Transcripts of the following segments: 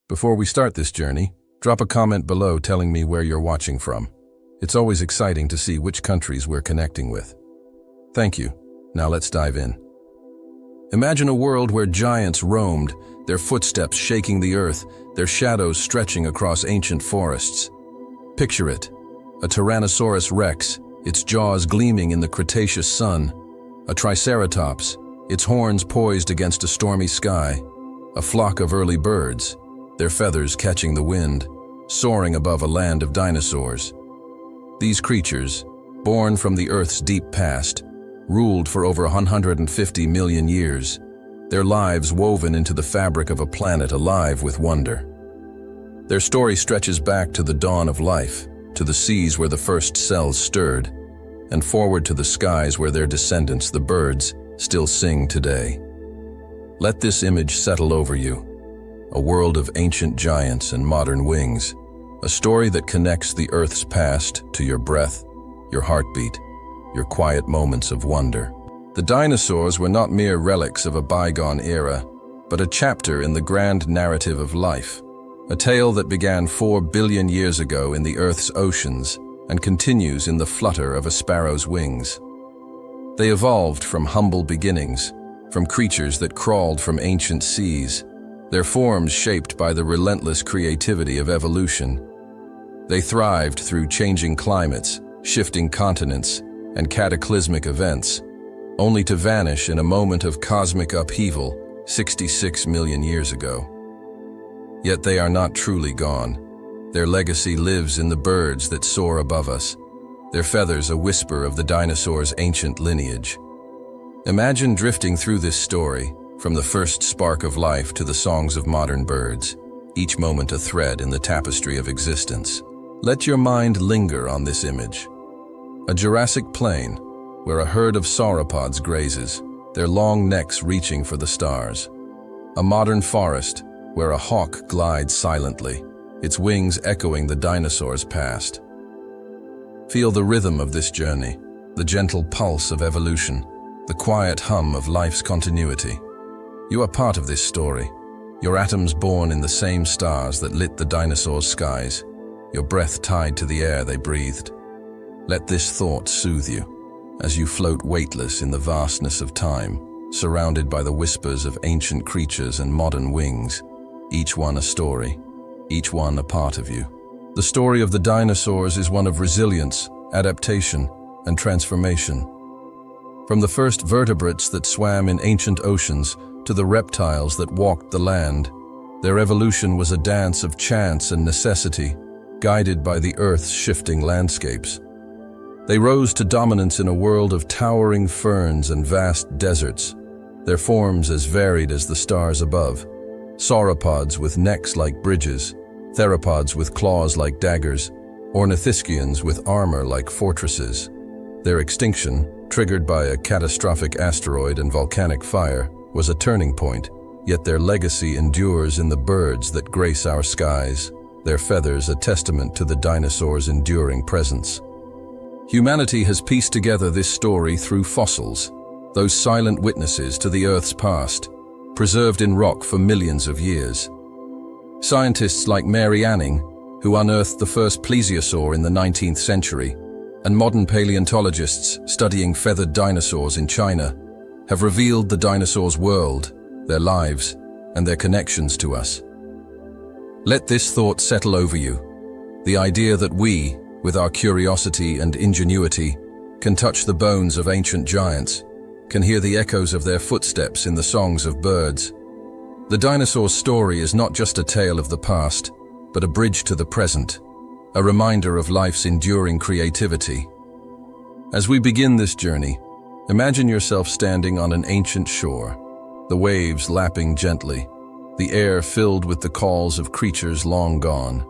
Before we start this journey, drop a comment below telling me where you're watching from. It's always exciting to see which countries we're connecting with. Thank you. Now let's dive in. Imagine a world where giants roamed, their footsteps shaking the earth, their shadows stretching across ancient forests. Picture it, a Tyrannosaurus rex, its jaws gleaming in the Cretaceous sun, a Triceratops, its horns poised against a stormy sky, a flock of early birds, their feathers catching the wind, soaring above a land of dinosaurs. These creatures, born from the Earth's deep past, ruled for over 150 million years, their lives woven into the fabric of a planet alive with wonder. Their story stretches back to the dawn of life, to the seas where the first cells stirred, and forward to the skies where their descendants, the birds, still sing today. Let this image settle over you. A world of ancient giants and modern wings, a story that connects the Earth's past to your breath, your heartbeat, your quiet moments of wonder. The dinosaurs were not mere relics of a bygone era, but a chapter in the grand narrative of life, a tale that began 4 billion years ago in the Earth's oceans and continues in the flutter of a sparrow's wings. They evolved from humble beginnings, from creatures that crawled from ancient seas, their forms shaped by the relentless creativity of evolution. They thrived through changing climates, shifting continents, and cataclysmic events, only to vanish in a moment of cosmic upheaval 66 million years ago. Yet they are not truly gone. Their legacy lives in the birds that soar above us, their feathers a whisper of the dinosaurs' ancient lineage. Imagine drifting through this story, from the first spark of life to the songs of modern birds, each moment a thread in the tapestry of existence. Let your mind linger on this image. A Jurassic plain, where a herd of sauropods grazes, their long necks reaching for the stars. A modern forest, where a hawk glides silently, its wings echoing the dinosaurs' past. Feel the rhythm of this journey, the gentle pulse of evolution, the quiet hum of life's continuity. You are part of this story, your atoms born in the same stars that lit the dinosaurs' skies, your breath tied to the air they breathed. Let this thought soothe you, as you float weightless in the vastness of time, surrounded by the whispers of ancient creatures and modern wings, each one a story, each one a part of you. The story of the dinosaurs is one of resilience, adaptation, and transformation. From the first vertebrates that swam in ancient oceans to the reptiles that walked the land, their evolution was a dance of chance and necessity, guided by the Earth's shifting landscapes. They rose to dominance in a world of towering ferns and vast deserts, their forms as varied as the stars above. Sauropods with necks like bridges, theropods with claws like daggers, ornithischians with armor like fortresses. Their extinction, triggered by a catastrophic asteroid and volcanic fire, was a turning point, yet their legacy endures in the birds that grace our skies, their feathers a testament to the dinosaurs' enduring presence. Humanity has pieced together this story through fossils, those silent witnesses to the Earth's past, preserved in rock for millions of years. Scientists like Mary Anning, who unearthed the first plesiosaur in the 19th century, and modern paleontologists studying feathered dinosaurs in China, have revealed the dinosaurs' world, their lives, and their connections to us. Let this thought settle over you, the idea that we, with our curiosity and ingenuity, can touch the bones of ancient giants, can hear the echoes of their footsteps in the songs of birds. The dinosaur story is not just a tale of the past, but a bridge to the present, a reminder of life's enduring creativity. As we begin this journey, imagine yourself standing on an ancient shore, the waves lapping gently, the air filled with the calls of creatures long gone.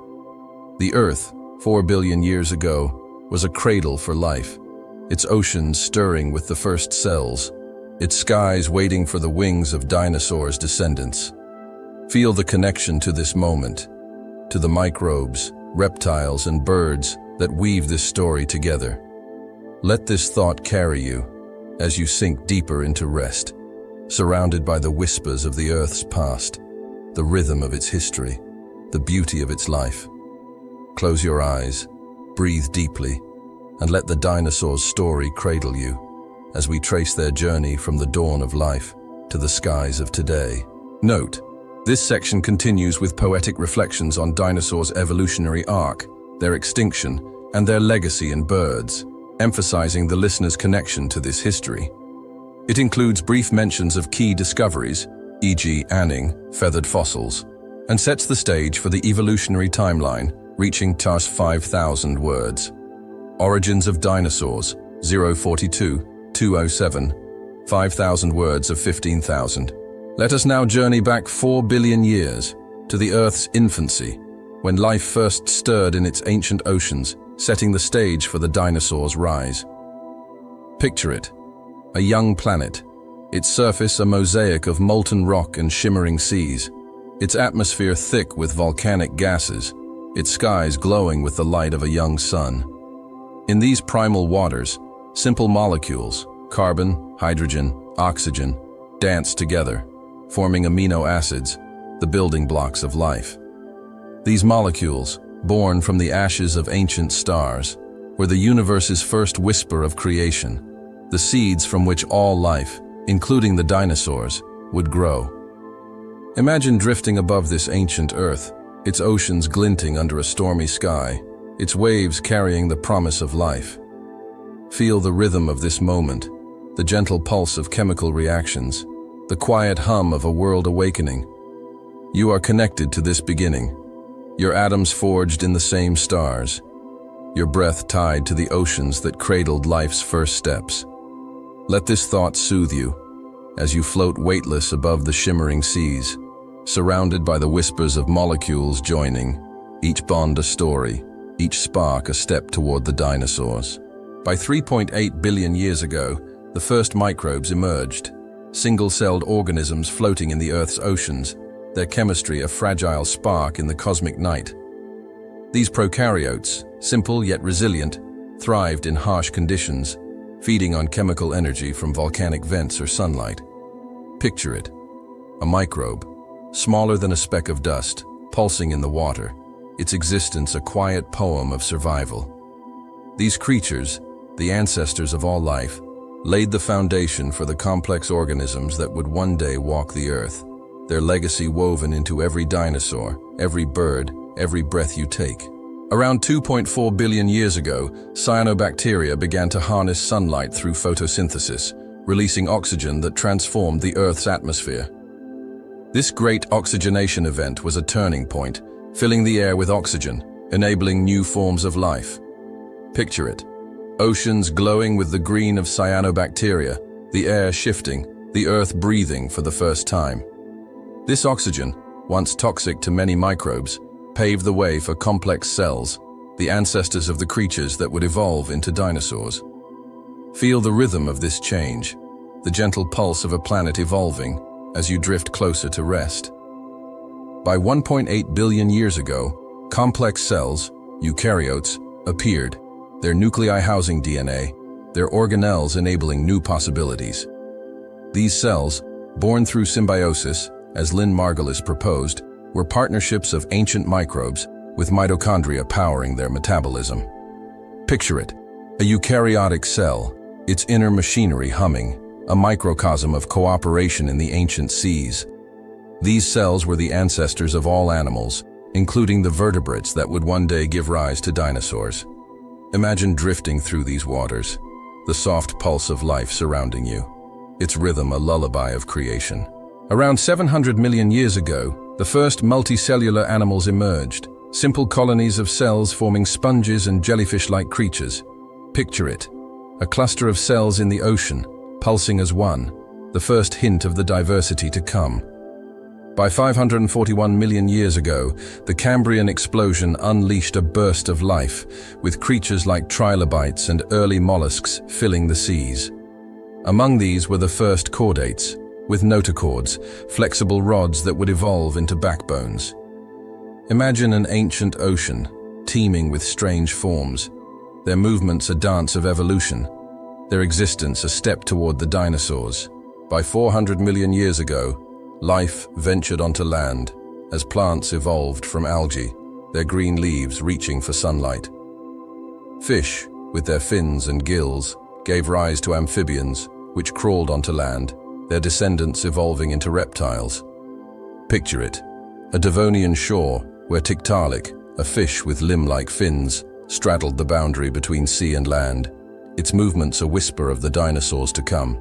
The Earth, 4 billion years ago, was a cradle for life, its oceans stirring with the first cells, its skies waiting for the wings of dinosaurs' descendants. Feel the connection to this moment, to the microbes, reptiles, and birds that weave this story together. Let this thought carry you as you sink deeper into rest, surrounded by the whispers of the Earth's past, the rhythm of its history, the beauty of its life. Close your eyes, breathe deeply, and let the dinosaurs' story cradle you as we trace their journey from the dawn of life to the skies of today. Note, this section continues with poetic reflections on dinosaurs' evolutionary arc, their extinction, and their legacy in birds, emphasizing the listener's connection to this history. It includes brief mentions of key discoveries, e.g. Anning, feathered fossils, and sets the stage for the evolutionary timeline, reaching 5,000 words. Origins of dinosaurs, 042, 207, 5,000 words of 15,000. Let us now journey back 4 billion years to the Earth's infancy, when life first stirred in its ancient oceans, setting the stage for the dinosaurs' rise. Picture it, a young planet, its surface a mosaic of molten rock and shimmering seas, its atmosphere thick with volcanic gases, its skies glowing with the light of a young sun. In these primal waters, simple molecules, carbon, hydrogen, oxygen, dance together, forming amino acids, the building blocks of life. These molecules, born from the ashes of ancient stars, were the universe's first whisper of creation, the seeds from which all life, including the dinosaurs, would grow. Imagine drifting above this ancient Earth, its oceans glinting under a stormy sky, its waves carrying the promise of life. Feel the rhythm of this moment, the gentle pulse of chemical reactions, the quiet hum of a world awakening. You are connected to this beginning, your atoms forged in the same stars, your breath tied to the oceans that cradled life's first steps. Let this thought soothe you as you float weightless above the shimmering seas, surrounded by the whispers of molecules joining, each bond a story, each spark a step toward the dinosaurs. By 3.8 billion years ago, the first microbes emerged, single-celled organisms floating in the Earth's oceans, their chemistry a fragile spark in the cosmic night. These prokaryotes, simple yet resilient, thrived in harsh conditions, feeding on chemical energy from volcanic vents or sunlight. Picture it, a microbe, smaller than a speck of dust, pulsing in the water, its existence a quiet poem of survival. These creatures, the ancestors of all life, laid the foundation for the complex organisms that would one day walk the Earth, their legacy woven into every dinosaur, every bird, every breath you take. Around 2.4 billion years ago, cyanobacteria began to harness sunlight through photosynthesis, releasing oxygen that transformed the Earth's atmosphere. This great oxygenation event was a turning point, filling the air with oxygen, enabling new forms of life. Picture it, oceans glowing with the green of cyanobacteria, the air shifting, the Earth breathing for the first time. This oxygen, once toxic to many microbes, paved the way for complex cells, the ancestors of the creatures that would evolve into dinosaurs. Feel the rhythm of this change, the gentle pulse of a planet evolving as you drift closer to rest. By 1.8 billion years ago, complex cells, eukaryotes, appeared, their nuclei housing DNA, their organelles enabling new possibilities. These cells, born through symbiosis, as Lynn Margulis proposed, were partnerships of ancient microbes with mitochondria powering their metabolism. Picture it, a eukaryotic cell, its inner machinery humming, a microcosm of cooperation in the ancient seas. These cells were the ancestors of all animals, including the vertebrates that would one day give rise to dinosaurs. Imagine drifting through these waters, the soft pulse of life surrounding you, its rhythm a lullaby of creation. Around 700 million years ago, the first multicellular animals emerged, simple colonies of cells forming sponges and jellyfish-like creatures. Picture it, a cluster of cells in the ocean, pulsing as one, the first hint of the diversity to come. By 541 million years ago, the Cambrian explosion unleashed a burst of life, with creatures like trilobites and early mollusks filling the seas. Among these were the first chordates, with notochords, flexible rods that would evolve into backbones. Imagine an ancient ocean, teeming with strange forms, their movements a dance of evolution, their existence a step toward the dinosaurs. By 400 million years ago, life ventured onto land, as plants evolved from algae, their green leaves reaching for sunlight. Fish, with their fins and gills, gave rise to amphibians, which crawled onto land, their descendants evolving into reptiles. Picture it, a Devonian shore where Tiktaalik, a fish with limb-like fins, straddled the boundary between sea and land, its movements a whisper of the dinosaurs to come.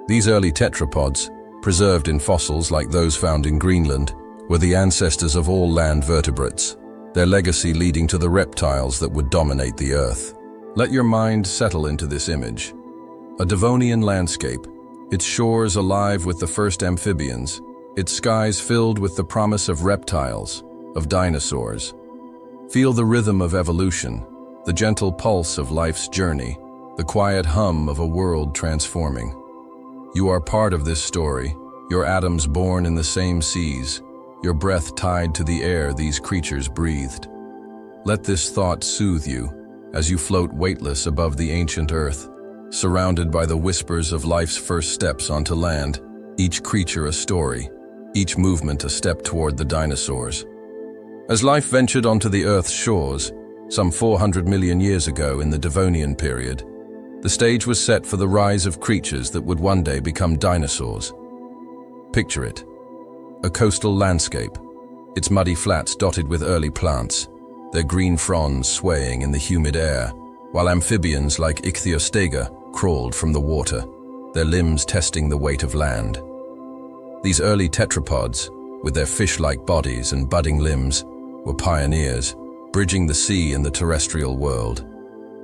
These early tetrapods, preserved in fossils like those found in Greenland, were the ancestors of all land vertebrates, their legacy leading to the reptiles that would dominate the Earth. Let your mind settle into this image. A Devonian landscape, its shores alive with the first amphibians, its skies filled with the promise of reptiles, of dinosaurs. Feel the rhythm of evolution, the gentle pulse of life's journey, the quiet hum of a world transforming. You are part of this story, your atoms born in the same seas, your breath tied to the air these creatures breathed. Let this thought soothe you as you float weightless above the ancient earth, surrounded by the whispers of life's first steps onto land, each creature a story, each movement a step toward the dinosaurs. As life ventured onto the Earth's shores, some 400 million years ago in the Devonian period, the stage was set for the rise of creatures that would one day become dinosaurs. Picture it. A coastal landscape, its muddy flats dotted with early plants, their green fronds swaying in the humid air, while amphibians like Ichthyostega crawled from the water, their limbs testing the weight of land. These early tetrapods, with their fish-like bodies and budding limbs, were pioneers, bridging the sea and the terrestrial world.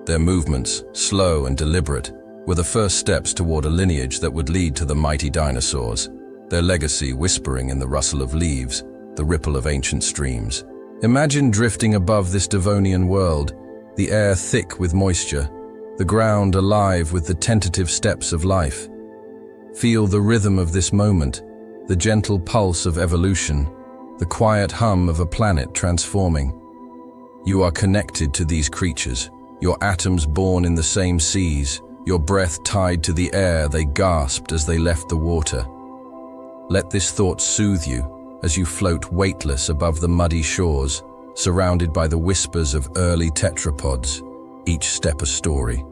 Their movements, slow and deliberate, were the first steps toward a lineage that would lead to the mighty dinosaurs, their legacy whispering in the rustle of leaves, the ripple of ancient streams. Imagine drifting above this Devonian world, the air thick with moisture, the ground alive with the tentative steps of life. Feel the rhythm of this moment, the gentle pulse of evolution, the quiet hum of a planet transforming. You are connected to these creatures, your atoms born in the same seas, your breath tied to the air they gasped as they left the water. Let this thought soothe you as you float weightless above the muddy shores, surrounded by the whispers of early tetrapods, each step a story,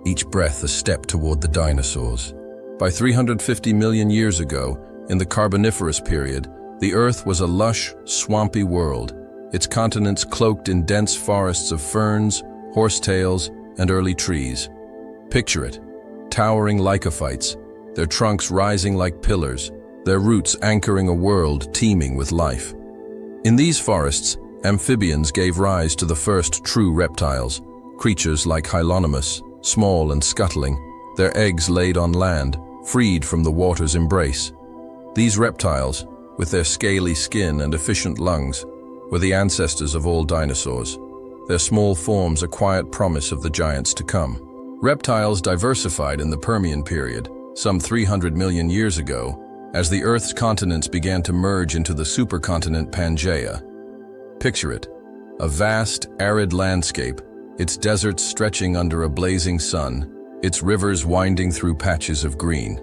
each breath a step toward the dinosaurs. By 350 million years ago, in the Carboniferous period, the Earth was a lush, swampy world, its continents cloaked in dense forests of ferns, horsetails, and early trees. Picture it, towering lycophytes, their trunks rising like pillars, their roots anchoring a world teeming with life. In these forests, amphibians gave rise to the first true reptiles, creatures like Hylonomus, small and scuttling, their eggs laid on land, freed from the water's embrace. These reptiles, with their scaly skin and efficient lungs, were the ancestors of all dinosaurs, their small forms a quiet promise of the giants to come. Reptiles diversified in the Permian period, some 300 million years ago, as the Earth's continents began to merge into the supercontinent Pangaea. Picture it, a vast, arid landscape, its deserts stretching under a blazing sun, its rivers winding through patches of green.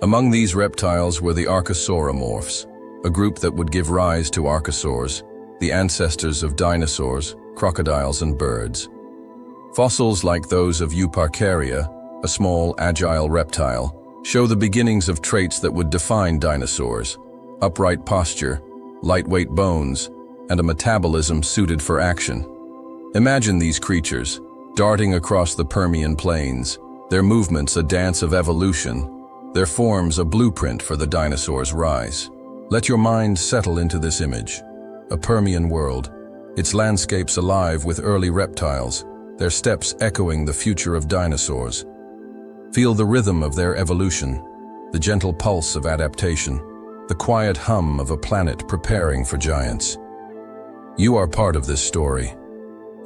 Among these reptiles were the Archosauromorphs, a group that would give rise to archosaurs, the ancestors of dinosaurs, crocodiles, and birds. Fossils like those of Euparkeria, a small, agile reptile, show the beginnings of traits that would define dinosaurs: upright posture, lightweight bones, and a metabolism suited for action. Imagine these creatures, darting across the Permian plains, their movements a dance of evolution, their forms a blueprint for the dinosaurs' rise. Let your mind settle into this image. A Permian world, its landscapes alive with early reptiles, their steps echoing the future of dinosaurs. Feel the rhythm of their evolution, the gentle pulse of adaptation, the quiet hum of a planet preparing for giants. You are part of this story,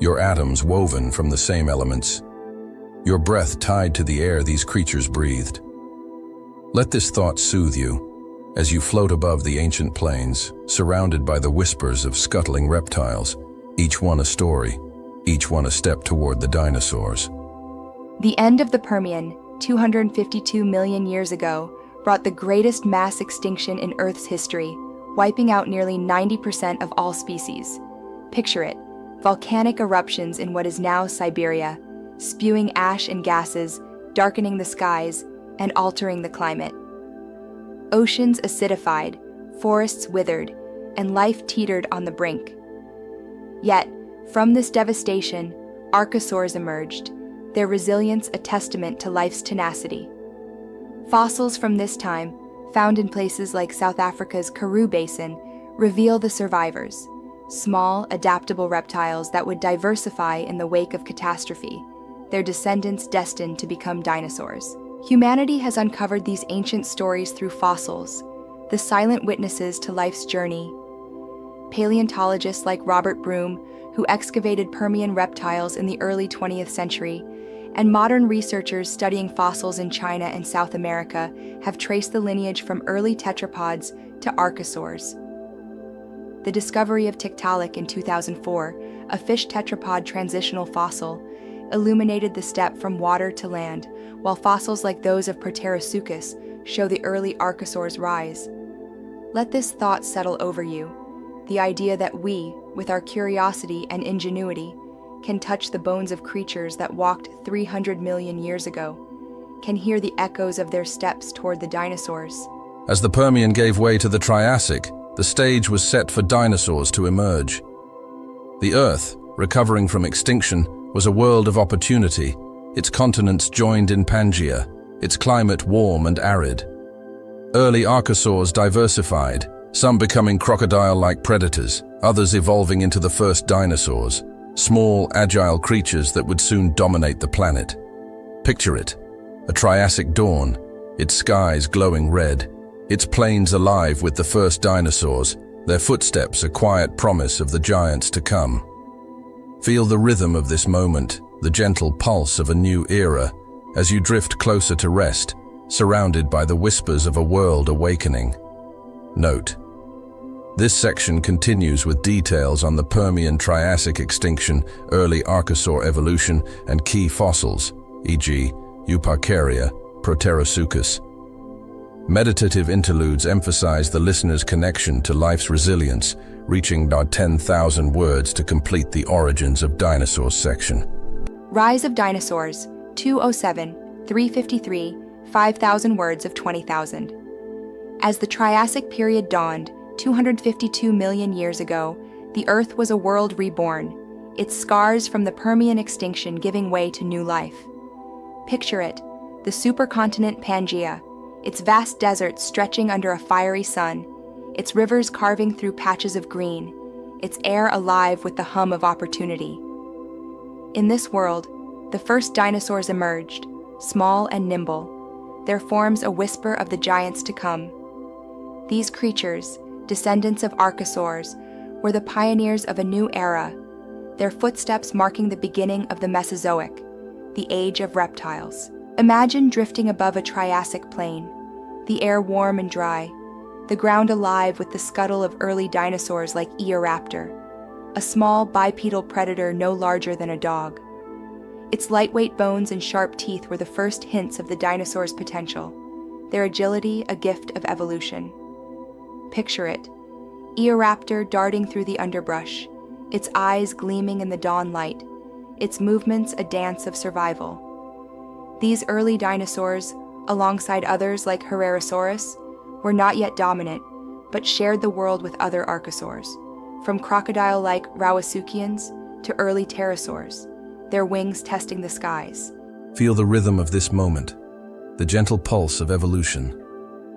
your atoms woven from the same elements, your breath tied to the air these creatures breathed. Let this thought soothe you as you float above the ancient plains, surrounded by the whispers of scuttling reptiles, each one a story, each one a step toward the dinosaurs. The end of the Permian, 252 million years ago, brought the greatest mass extinction in Earth's history, wiping out nearly 90% of all species. Picture it, volcanic eruptions in what is now Siberia, spewing ash and gases, darkening the skies, and altering the climate. Oceans acidified, forests withered, and life teetered on the brink. Yet, from this devastation, archosaurs emerged, their resilience a testament to life's tenacity. Fossils from this time, found in places like South Africa's Karoo Basin, reveal the survivors, small, adaptable reptiles that would diversify in the wake of catastrophe, their descendants destined to become dinosaurs. Humanity has uncovered these ancient stories through fossils, the silent witnesses to life's journey. Paleontologists like Robert Broom, who excavated Permian reptiles in the early 20th century, and modern researchers studying fossils in China and South America have traced the lineage from early tetrapods to archosaurs. The discovery of Tiktaalik in 2004, a fish tetrapod transitional fossil, illuminated the step from water to land, while fossils like those of Proterosuchus show the early archosaurs' rise. Let this thought settle over you, the idea that we, with our curiosity and ingenuity, can touch the bones of creatures that walked 300 million years ago, can hear the echoes of their steps toward the dinosaurs. As the Permian gave way to the Triassic, the stage was set for dinosaurs to emerge. The Earth, recovering from extinction, was a world of opportunity, its continents joined in Pangaea, its climate warm and arid. Early archosaurs diversified, some becoming crocodile-like predators, others evolving into the first dinosaurs, small, agile creatures that would soon dominate the planet. Picture it, a Triassic dawn, its skies glowing red, its plains alive with the first dinosaurs, their footsteps a quiet promise of the giants to come. Feel the rhythm of this moment, the gentle pulse of a new era, as you drift closer to rest, surrounded by the whispers of a world awakening. Note: this section continues with details on the Permian-Triassic extinction, early archosaur evolution, and key fossils, e.g., Euparkeria, Proterosuchus. Meditative interludes emphasize the listener's connection to life's resilience, reaching about 10,000 words to complete the Origins of Dinosaurs section. Rise of Dinosaurs, 207, 353, 5,000 words of 20,000. As the Triassic period dawned, 252 million years ago, the Earth was a world reborn, its scars from the Permian extinction giving way to new life. Picture it, the supercontinent Pangaea, its vast deserts stretching under a fiery sun, its rivers carving through patches of green, its air alive with the hum of opportunity. In this world, the first dinosaurs emerged, small and nimble, their forms a whisper of the giants to come. These creatures, descendants of archosaurs, were the pioneers of a new era, their footsteps marking the beginning of the Mesozoic, the age of reptiles. Imagine drifting above a Triassic plain, the air warm and dry, the ground alive with the scuttle of early dinosaurs like Eoraptor, a small bipedal predator no larger than a dog. Its lightweight bones and sharp teeth were the first hints of the dinosaur's potential, their agility a gift of evolution. Picture it, Eoraptor darting through the underbrush, its eyes gleaming in the dawn light, its movements a dance of survival. These early dinosaurs, alongside others like Herrerasaurus, were not yet dominant, but shared the world with other archosaurs, from crocodile-like Rawasuchians to early pterosaurs, their wings testing the skies. Feel the rhythm of this moment, the gentle pulse of evolution,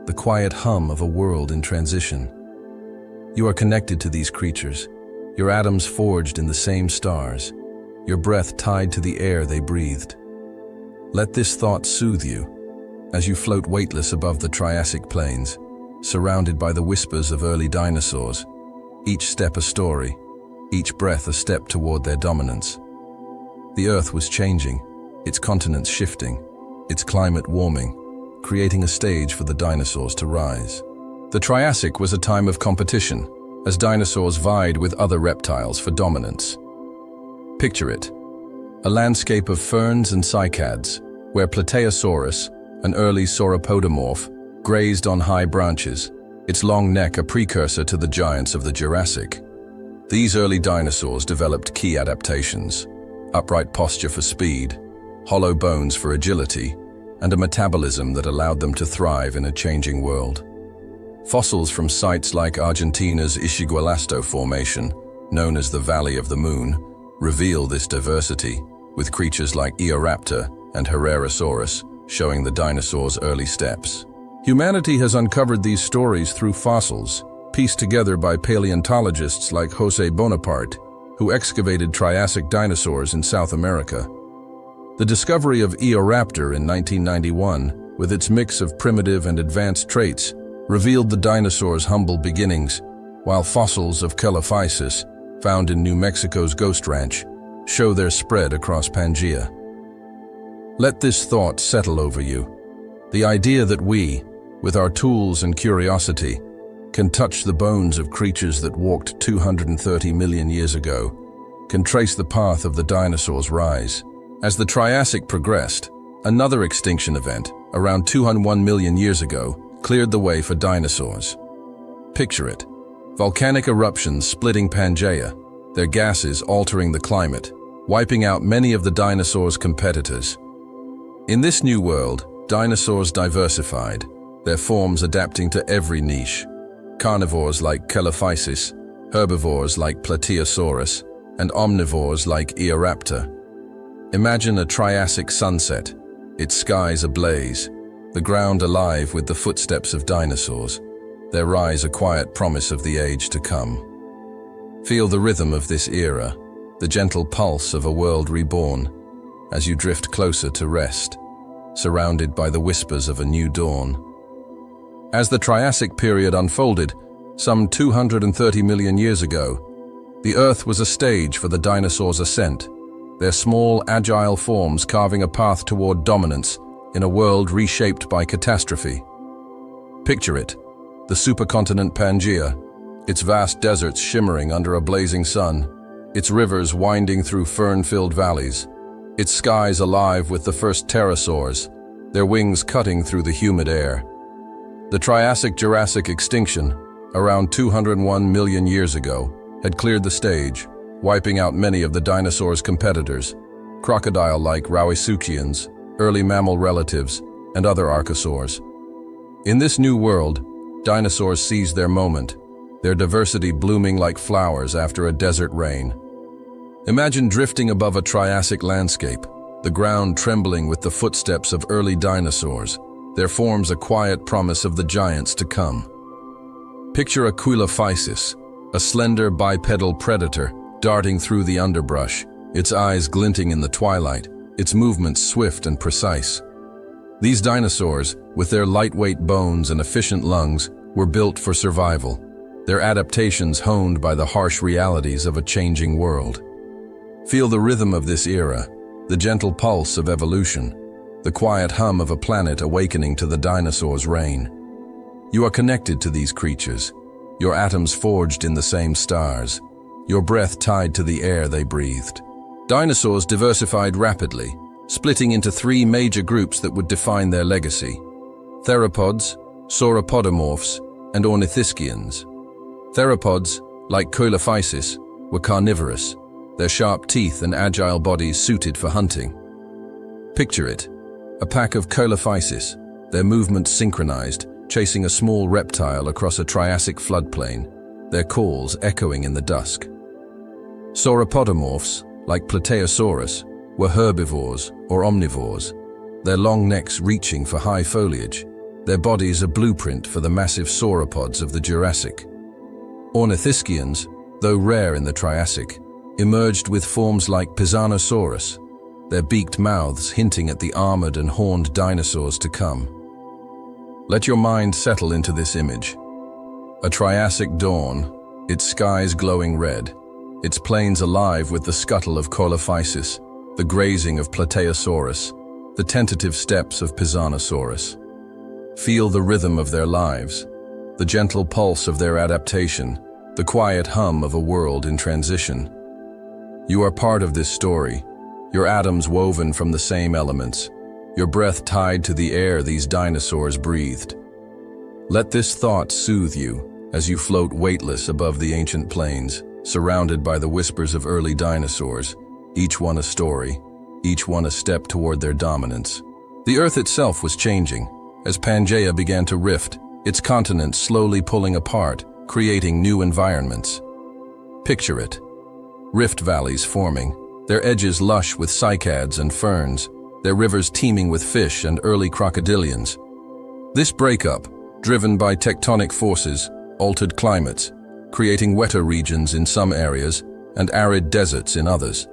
the quiet hum of a world in transition. You are connected to these creatures, your atoms forged in the same stars, your breath tied to the air they breathed. Let this thought soothe you as you float weightless above the Triassic plains, surrounded by the whispers of early dinosaurs, each step a story, each breath a step toward their dominance. The Earth was changing, its continents shifting, its climate warming, creating a stage for the dinosaurs to rise. The Triassic was a time of competition, as dinosaurs vied with other reptiles for dominance. Picture it, a landscape of ferns and cycads, where Plateosaurus, an early sauropodomorph, grazed on high branches, its long neck a precursor to the giants of the Jurassic. These early dinosaurs developed key adaptations: upright posture for speed, hollow bones for agility, and a metabolism that allowed them to thrive in a changing world. Fossils from sites like Argentina's Ixigualasto Formation, known as the Valley of the Moon, reveal this diversity, with creatures like Eoraptor and Herrerasaurus showing the dinosaurs' early steps. Humanity has uncovered these stories through fossils, pieced together by paleontologists like José Bonaparte, who excavated Triassic dinosaurs in South America. The discovery of Eoraptor in 1991, with its mix of primitive and advanced traits, revealed the dinosaur's humble beginnings, while fossils of Coelophysis, found in New Mexico's Ghost Ranch, show their spread across Pangaea. Let this thought settle over you. The idea that we, with our tools and curiosity, can touch the bones of creatures that walked 230 million years ago, can trace the path of the dinosaurs' rise. As the Triassic progressed, another extinction event, around 201 million years ago, cleared the way for dinosaurs. Picture it: volcanic eruptions splitting Pangaea, their gases altering the climate, wiping out many of the dinosaurs' competitors. In this new world, dinosaurs diversified, their forms adapting to every niche. Carnivores like Coelophysis, herbivores like Plateosaurus, and omnivores like Eoraptor. Imagine a Triassic sunset, its skies ablaze, the ground alive with the footsteps of dinosaurs, their rise a quiet promise of the age to come. Feel the rhythm of this era, the gentle pulse of a world reborn, as you drift closer to rest, surrounded by the whispers of a new dawn. As the Triassic period unfolded, some 230 million years ago, the Earth was a stage for the dinosaurs' ascent, their small, agile forms carving a path toward dominance in a world reshaped by catastrophe. Picture it: the supercontinent Pangaea, its vast deserts shimmering under a blazing sun, its rivers winding through fern-filled valleys, its skies alive with the first pterosaurs, their wings cutting through the humid air. The Triassic-Jurassic extinction, around 201 million years ago, had cleared the stage, wiping out many of the dinosaurs' competitors, crocodile-like Rauisuchians, early mammal relatives, and other archosaurs. In this new world, dinosaurs seized their moment, their diversity blooming like flowers after a desert rain. Imagine drifting above a Triassic landscape, the ground trembling with the footsteps of early dinosaurs, their forms a quiet promise of the giants to come. Picture a Coelophysis, a slender bipedal predator darting through the underbrush, its eyes glinting in the twilight, its movements swift and precise. These dinosaurs, with their lightweight bones and efficient lungs, were built for survival, their adaptations honed by the harsh realities of a changing world. Feel the rhythm of this era, the gentle pulse of evolution, the quiet hum of a planet awakening to the dinosaurs' reign. You are connected to these creatures, your atoms forged in the same stars, your breath tied to the air they breathed. Dinosaurs diversified rapidly, splitting into three major groups that would define their legacy: theropods, sauropodomorphs, and ornithischians. Theropods, like Coelophysis, were carnivorous, their sharp teeth and agile bodies suited for hunting. Picture it: a pack of Coelophysis, their movements synchronized, chasing a small reptile across a Triassic floodplain, their calls echoing in the dusk. Sauropodomorphs, like Plateosaurus, were herbivores or omnivores, their long necks reaching for high foliage, their bodies a blueprint for the massive sauropods of the Jurassic. Ornithischians, though rare in the Triassic, emerged with forms like Tyrannosaurus, their beaked mouths hinting at the armored and horned dinosaurs to come. Let your mind settle into this image. A Triassic dawn, its skies glowing red, its plains alive with the scuttle of Coelophysis, the grazing of Plateosaurus, the tentative steps of Tyrannosaurus. Feel the rhythm of their lives, the gentle pulse of their adaptation, the quiet hum of a world in transition. You are part of this story, your atoms woven from the same elements, your breath tied to the air these dinosaurs breathed. Let this thought soothe you as you float weightless above the ancient plains, surrounded by the whispers of early dinosaurs, each one a story, each one a step toward their dominance. The Earth itself was changing. As Pangaea began to rift, its continents slowly pulling apart, creating new environments. Picture it. Rift valleys forming, their edges lush with cycads and ferns, their rivers teeming with fish and early crocodilians. This breakup, driven by tectonic forces, altered climates, creating wetter regions in some areas and arid deserts in others.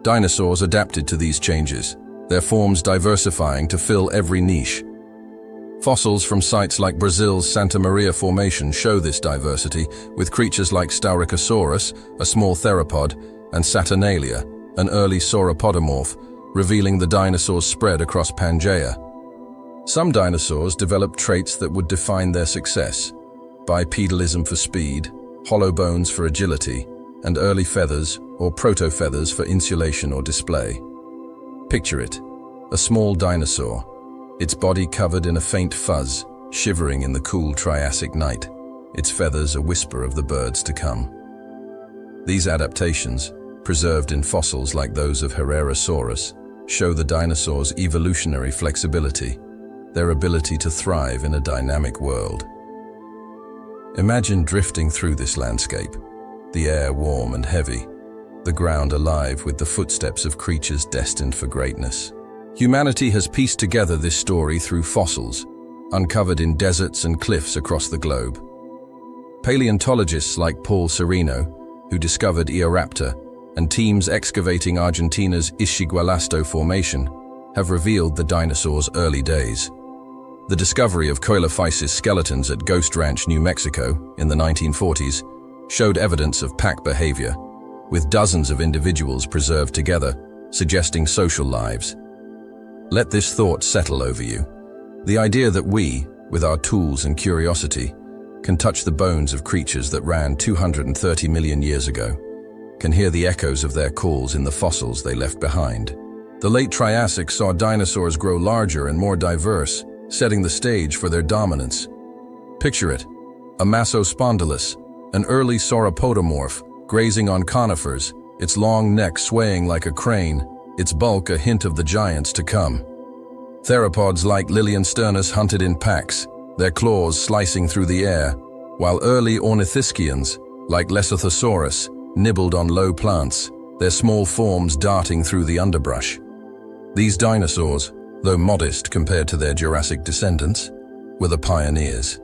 Dinosaurs adapted to these changes, their forms diversifying to fill every niche. Fossils from sites like Brazil's Santa Maria Formation show this diversity, with creatures like Styracosaurus, a small theropod, and Saturnalia, an early sauropodomorph, revealing the dinosaurs' spread across Pangaea. Some dinosaurs developed traits that would define their success: bipedalism for speed, hollow bones for agility, and early feathers or proto-feathers for insulation or display. Picture it, a small dinosaur, its body covered in a faint fuzz, shivering in the cool Triassic night, its feathers a whisper of the birds to come. These adaptations, preserved in fossils like those of Herrerasaurus, show the dinosaurs' evolutionary flexibility, their ability to thrive in a dynamic world. Imagine drifting through this landscape, the air warm and heavy, the ground alive with the footsteps of creatures destined for greatness. Humanity has pieced together this story through fossils, uncovered in deserts and cliffs across the globe. Paleontologists like Paul Sereno, who discovered Eoraptor, and teams excavating Argentina's Ischigualasto Formation, have revealed the dinosaurs' early days. The discovery of Coelophysis skeletons at Ghost Ranch, New Mexico, in the 1940s, showed evidence of pack behavior, with dozens of individuals preserved together, suggesting social lives. Let this thought settle over you. The idea that we, with our tools and curiosity, can touch the bones of creatures that ran 230 million years ago, can hear the echoes of their calls in the fossils they left behind. The late Triassic saw dinosaurs grow larger and more diverse, setting the stage for their dominance. Picture it, a Massospondylus, an early sauropodomorph, grazing on conifers, its long neck swaying like a crane, its bulk a hint of the giants to come. Theropods like Liliensternus hunted in packs, their claws slicing through the air, while early ornithischians, like Lesothosaurus, nibbled on low plants, their small forms darting through the underbrush. These dinosaurs, though modest compared to their Jurassic descendants, were the pioneers,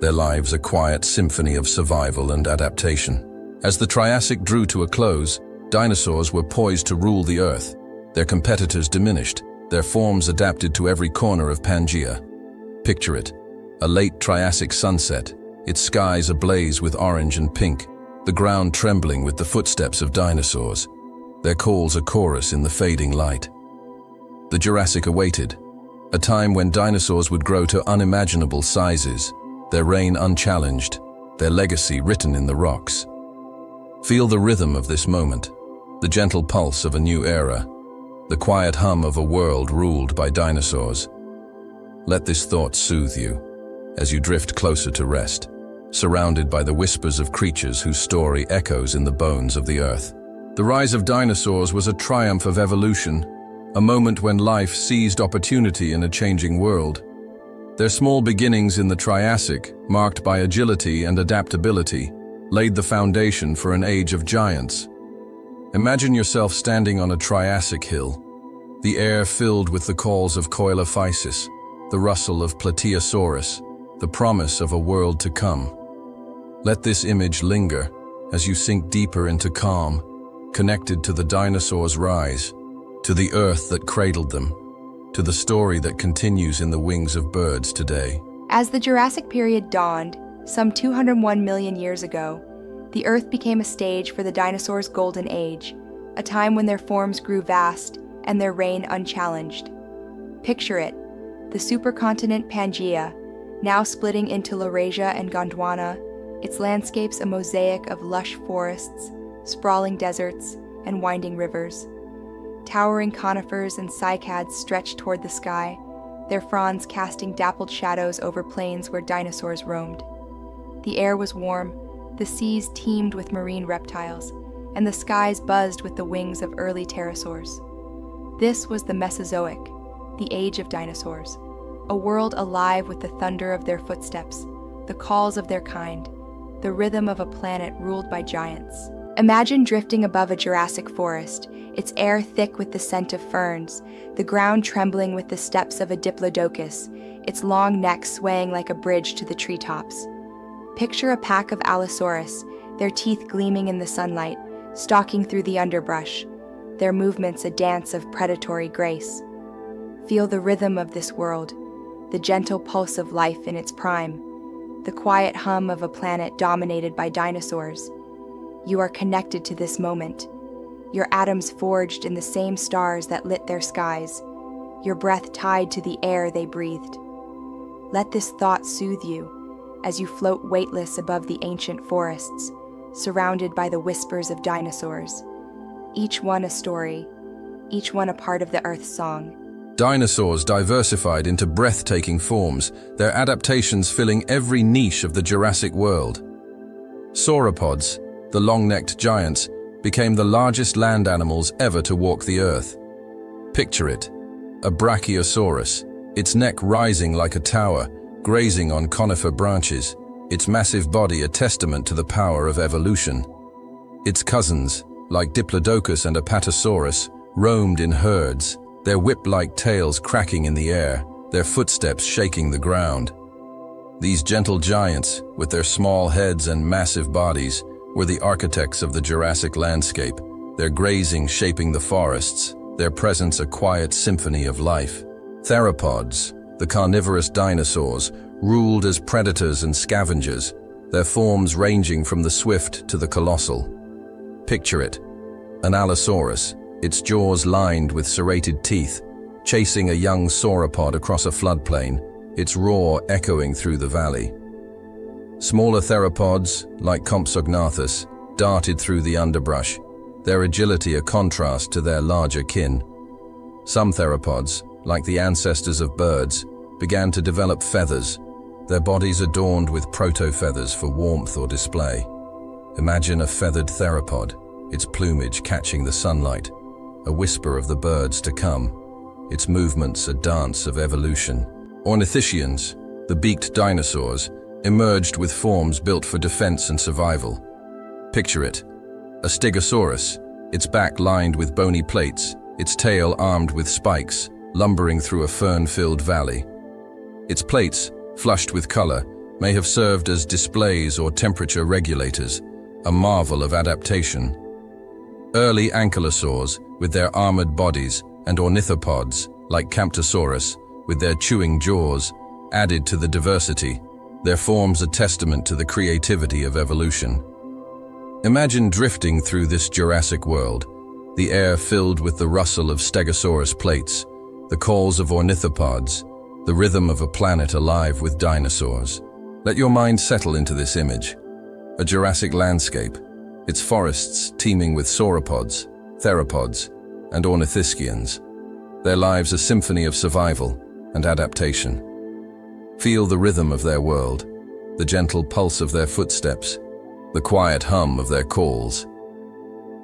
their lives a quiet symphony of survival and adaptation. As the Triassic drew to a close, dinosaurs were poised to rule the Earth. Their competitors diminished, their forms adapted to every corner of Pangaea. Picture it, a late Triassic sunset, its skies ablaze with orange and pink, the ground trembling with the footsteps of dinosaurs, their calls a chorus in the fading light. The Jurassic awaited, a time when dinosaurs would grow to unimaginable sizes, their reign unchallenged, their legacy written in the rocks. Feel the rhythm of this moment, the gentle pulse of a new era, the quiet hum of a world ruled by dinosaurs. Let this thought soothe you as you drift closer to rest, surrounded by the whispers of creatures whose story echoes in the bones of the Earth. The rise of dinosaurs was a triumph of evolution, a moment when life seized opportunity in a changing world. Their small beginnings in the Triassic, marked by agility and adaptability, laid the foundation for an age of giants. Imagine yourself standing on a Triassic hill, the air filled with the calls of Coelophysis, the rustle of Plateosaurus, the promise of a world to come. Let this image linger as you sink deeper into calm, connected to the dinosaurs' rise, to the earth that cradled them, to the story that continues in the wings of birds today. As the Jurassic period dawned, some 201 million years ago, the Earth became a stage for the dinosaurs' golden age, a time when their forms grew vast and their reign unchallenged. Picture it, the supercontinent Pangaea, now splitting into Laurasia and Gondwana, its landscapes a mosaic of lush forests, sprawling deserts, and winding rivers. Towering conifers and cycads stretched toward the sky, their fronds casting dappled shadows over plains where dinosaurs roamed. The air was warm, the seas teemed with marine reptiles, and the skies buzzed with the wings of early pterosaurs. This was the Mesozoic, the age of dinosaurs, a world alive with the thunder of their footsteps, the calls of their kind, the rhythm of a planet ruled by giants. Imagine drifting above a Jurassic forest, its air thick with the scent of ferns, the ground trembling with the steps of a diplodocus, its long neck swaying like a bridge to the treetops. Picture a pack of Allosaurus, their teeth gleaming in the sunlight, stalking through the underbrush, their movements a dance of predatory grace. Feel the rhythm of this world, the gentle pulse of life in its prime, the quiet hum of a planet dominated by dinosaurs. You are connected to this moment, your atoms forged in the same stars that lit their skies, your breath tied to the air they breathed. Let this thought soothe you as you float weightless above the ancient forests, surrounded by the whispers of dinosaurs, each one a story, each one a part of the Earth's song. Dinosaurs diversified into breathtaking forms, their adaptations filling every niche of the Jurassic world. Sauropods, the long-necked giants, became the largest land animals ever to walk the Earth. Picture it, a Brachiosaurus, its neck rising like a tower, grazing on conifer branches, its massive body a testament to the power of evolution. Its cousins, like Diplodocus and Apatosaurus, roamed in herds, their whip-like tails cracking in the air, their footsteps shaking the ground. These gentle giants, with their small heads and massive bodies, were the architects of the Jurassic landscape, their grazing shaping the forests, their presence a quiet symphony of life. Theropods, the carnivorous dinosaurs, ruled as predators and scavengers, their forms ranging from the swift to the colossal. Picture it, an Allosaurus, its jaws lined with serrated teeth, chasing a young sauropod across a floodplain, its roar echoing through the valley. Smaller theropods, like Compsognathus, darted through the underbrush, their agility a contrast to their larger kin. Some theropods, like the ancestors of birds, began to develop feathers, their bodies adorned with proto-feathers for warmth or display. Imagine a feathered theropod, its plumage catching the sunlight, a whisper of the birds to come, its movements a dance of evolution. Ornithischians, the beaked dinosaurs, emerged with forms built for defense and survival. Picture it, a Stegosaurus, its back lined with bony plates, its tail armed with spikes, lumbering through a fern-filled valley. Its plates, flushed with color, may have served as displays or temperature regulators, a marvel of adaptation. Early ankylosaurs, with their armored bodies, and ornithopods, like Camptosaurus, with their chewing jaws, added to the diversity, their forms a testament to the creativity of evolution. Imagine drifting through this Jurassic world, the air filled with the rustle of Stegosaurus plates, the calls of ornithopods, the rhythm of a planet alive with dinosaurs. Let your mind settle into this image. A Jurassic landscape, its forests teeming with sauropods, theropods, and ornithischians. Their lives a symphony of survival and adaptation. Feel the rhythm of their world, the gentle pulse of their footsteps, the quiet hum of their calls.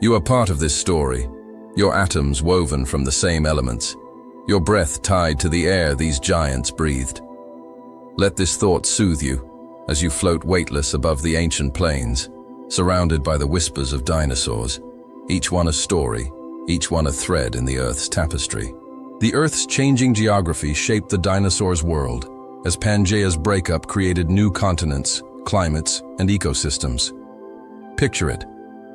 You are part of this story, your atoms woven from the same elements, your breath tied to the air these giants breathed. Let this thought soothe you as you float weightless above the ancient plains, surrounded by the whispers of dinosaurs, each one a story, each one a thread in the Earth's tapestry. The Earth's changing geography shaped the dinosaurs' world, as Pangaea's breakup created new continents, climates, and ecosystems. Picture it,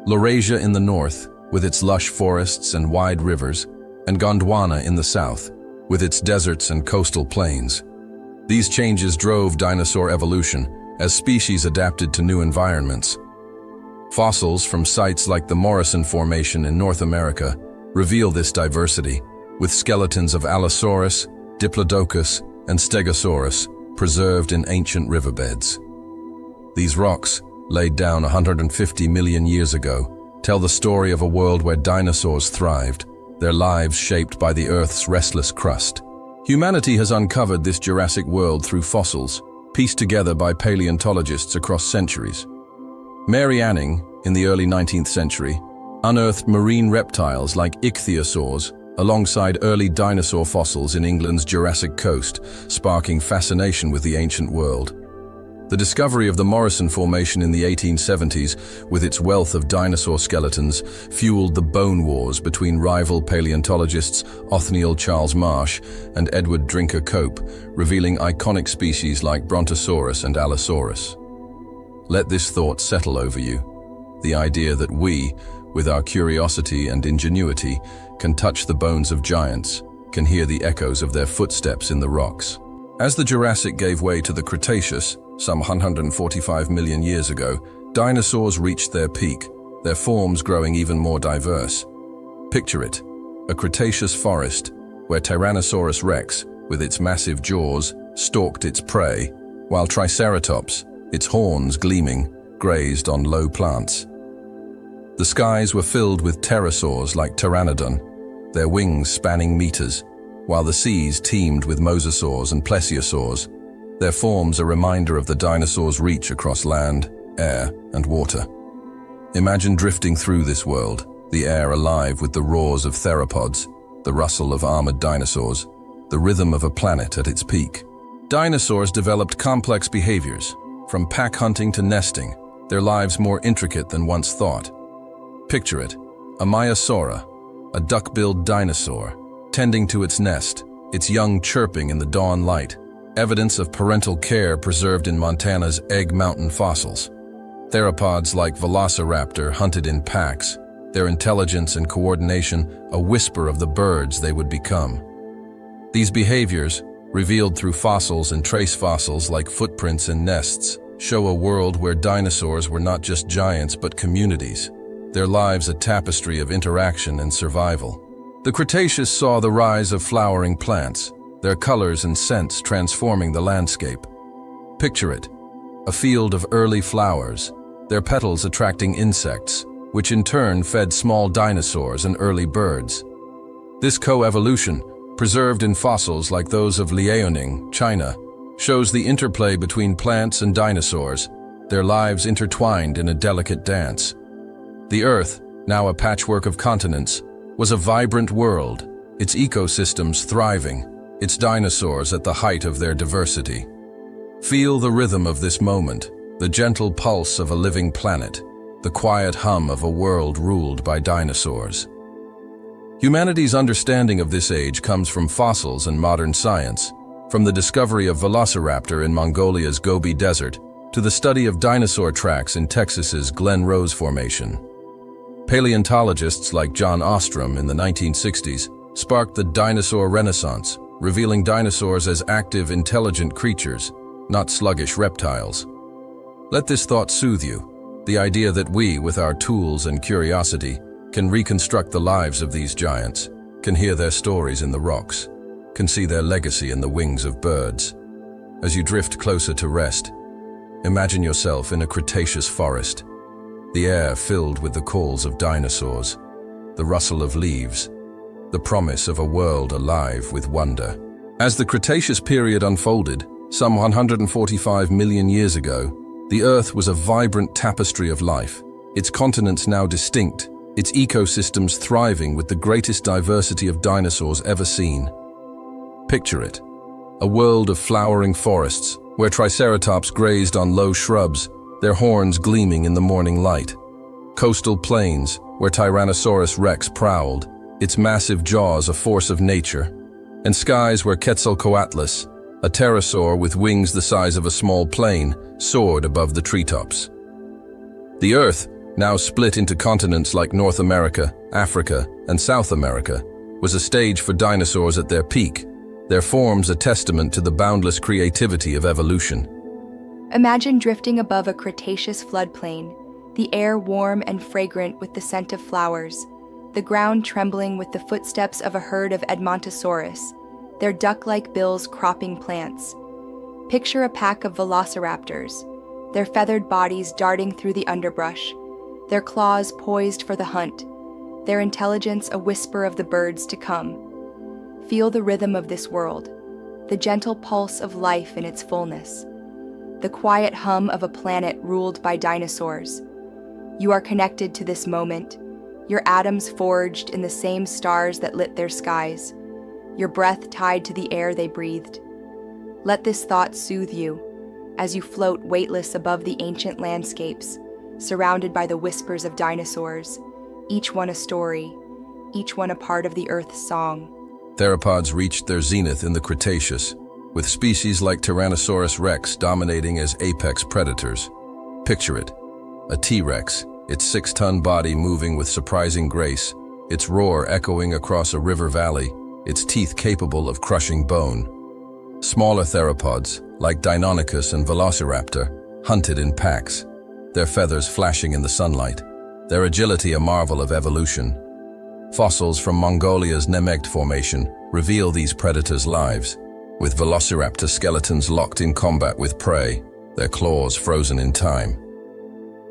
Laurasia in the north, with its lush forests and wide rivers, and Gondwana in the south, with its deserts and coastal plains. These changes drove dinosaur evolution as species adapted to new environments. Fossils from sites like the Morrison Formation in North America reveal this diversity, with skeletons of Allosaurus, Diplodocus, and Stegosaurus preserved in ancient riverbeds. These rocks, laid down 150 million years ago, tell the story of a world where dinosaurs thrived, their lives shaped by the Earth's restless crust. Humanity has uncovered this Jurassic world through fossils, pieced together by paleontologists across centuries. Mary Anning, in the early 19th century, unearthed marine reptiles like ichthyosaurs alongside early dinosaur fossils in England's Jurassic coast, sparking fascination with the ancient world. The discovery of the Morrison Formation in the 1870s, with its wealth of dinosaur skeletons, fueled the bone wars between rival paleontologists Othniel Charles Marsh and Edward Drinker Cope, revealing iconic species like Brontosaurus and Allosaurus. Let this thought settle over you. The idea that we, with our curiosity and ingenuity, can touch the bones of giants, can hear the echoes of their footsteps in the rocks. As the Jurassic gave way to the Cretaceous, some 145 million years ago, dinosaurs reached their peak, their forms growing even more diverse. Picture it, a Cretaceous forest where Tyrannosaurus rex, with its massive jaws, stalked its prey, while Triceratops, its horns gleaming, grazed on low plants. The skies were filled with pterosaurs like Pteranodon, their wings spanning meters, while the seas teemed with mosasaurs and plesiosaurs, their forms a reminder of the dinosaurs' reach across land, air, and water. Imagine drifting through this world, the air alive with the roars of theropods, the rustle of armored dinosaurs, the rhythm of a planet at its peak. Dinosaurs developed complex behaviors, from pack hunting to nesting, their lives more intricate than once thought. Picture it, a Maiasaura, a duck-billed dinosaur, tending to its nest, its young chirping in the dawn light, evidence of parental care preserved in Montana's Egg Mountain fossils. Theropods like Velociraptor hunted in packs, their intelligence and coordination a whisper of the birds they would become. These behaviors, revealed through fossils and trace fossils like footprints and nests, show a world where dinosaurs were not just giants but communities, their lives a tapestry of interaction and survival. The Cretaceous saw the rise of flowering plants, their colors and scents transforming the landscape. Picture it, a field of early flowers, their petals attracting insects, which in turn fed small dinosaurs and early birds. This coevolution, preserved in fossils like those of Liaoning, China, shows the interplay between plants and dinosaurs, their lives intertwined in a delicate dance. The Earth, now a patchwork of continents, was a vibrant world, its ecosystems thriving, its dinosaurs at the height of their diversity. Feel the rhythm of this moment, the gentle pulse of a living planet, the quiet hum of a world ruled by dinosaurs. Humanity's understanding of this age comes from fossils and modern science, from the discovery of Velociraptor in Mongolia's Gobi Desert to the study of dinosaur tracks in Texas's Glen Rose Formation. Paleontologists like John Ostrom in the 1960s sparked the dinosaur renaissance, revealing dinosaurs as active, intelligent creatures, not sluggish reptiles. Let this thought soothe you, the idea that we, with our tools and curiosity, can reconstruct the lives of these giants, can hear their stories in the rocks, can see their legacy in the wings of birds. As you drift closer to rest, imagine yourself in a Cretaceous forest, the air filled with the calls of dinosaurs, the rustle of leaves, the promise of a world alive with wonder. As the Cretaceous period unfolded, some 145 million years ago, the Earth was a vibrant tapestry of life, its continents now distinct, its ecosystems thriving with the greatest diversity of dinosaurs ever seen. Picture it, a world of flowering forests, where Triceratops grazed on low shrubs, their horns gleaming in the morning light. Coastal plains, where Tyrannosaurus rex prowled, its massive jaws a force of nature. And skies where Quetzalcoatlus, a pterosaur with wings the size of a small plane, soared above the treetops. The Earth, now split into continents like North America, Africa, and South America, was a stage for dinosaurs at their peak, their forms a testament to the boundless creativity of evolution. Imagine drifting above a Cretaceous floodplain, the air warm and fragrant with the scent of flowers, the ground trembling with the footsteps of a herd of Edmontosaurus, their duck-like bills cropping plants. Picture a pack of velociraptors, their feathered bodies darting through the underbrush, their claws poised for the hunt, their intelligence a whisper of the birds to come. Feel the rhythm of this world, the gentle pulse of life in its fullness, the quiet hum of a planet ruled by dinosaurs. You are connected to this moment, your atoms forged in the same stars that lit their skies, your breath tied to the air they breathed. Let this thought soothe you as you float weightless above the ancient landscapes, surrounded by the whispers of dinosaurs, each one a story, each one a part of the Earth's song. Theropods reached their zenith in the Cretaceous, with species like Tyrannosaurus rex dominating as apex predators. Picture it, a T-Rex, its 6-ton body moving with surprising grace, its roar echoing across a river valley, its teeth capable of crushing bone. Smaller theropods, like Deinonychus and Velociraptor, hunted in packs, their feathers flashing in the sunlight, their agility a marvel of evolution. Fossils from Mongolia's Nemegt Formation reveal these predators' lives, with Velociraptor skeletons locked in combat with prey, their claws frozen in time.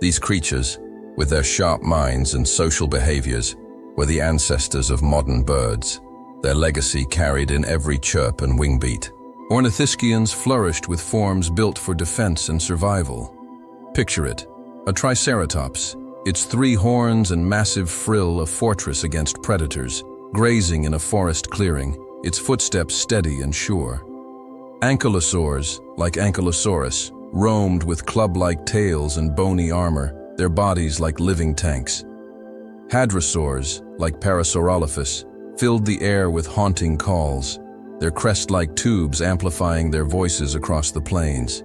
These creatures, with their sharp minds and social behaviors, were the ancestors of modern birds, their legacy carried in every chirp and wingbeat. Ornithischians flourished with forms built for defense and survival. Picture it, a Triceratops, its 3 horns and massive frill a fortress against predators, grazing in a forest clearing, its footsteps steady and sure. Ankylosaurs, like Ankylosaurus, roamed with club-like tails and bony armor, their bodies like living tanks. Hadrosaurs, like Parasaurolophus, filled the air with haunting calls, their crest-like tubes amplifying their voices across the plains.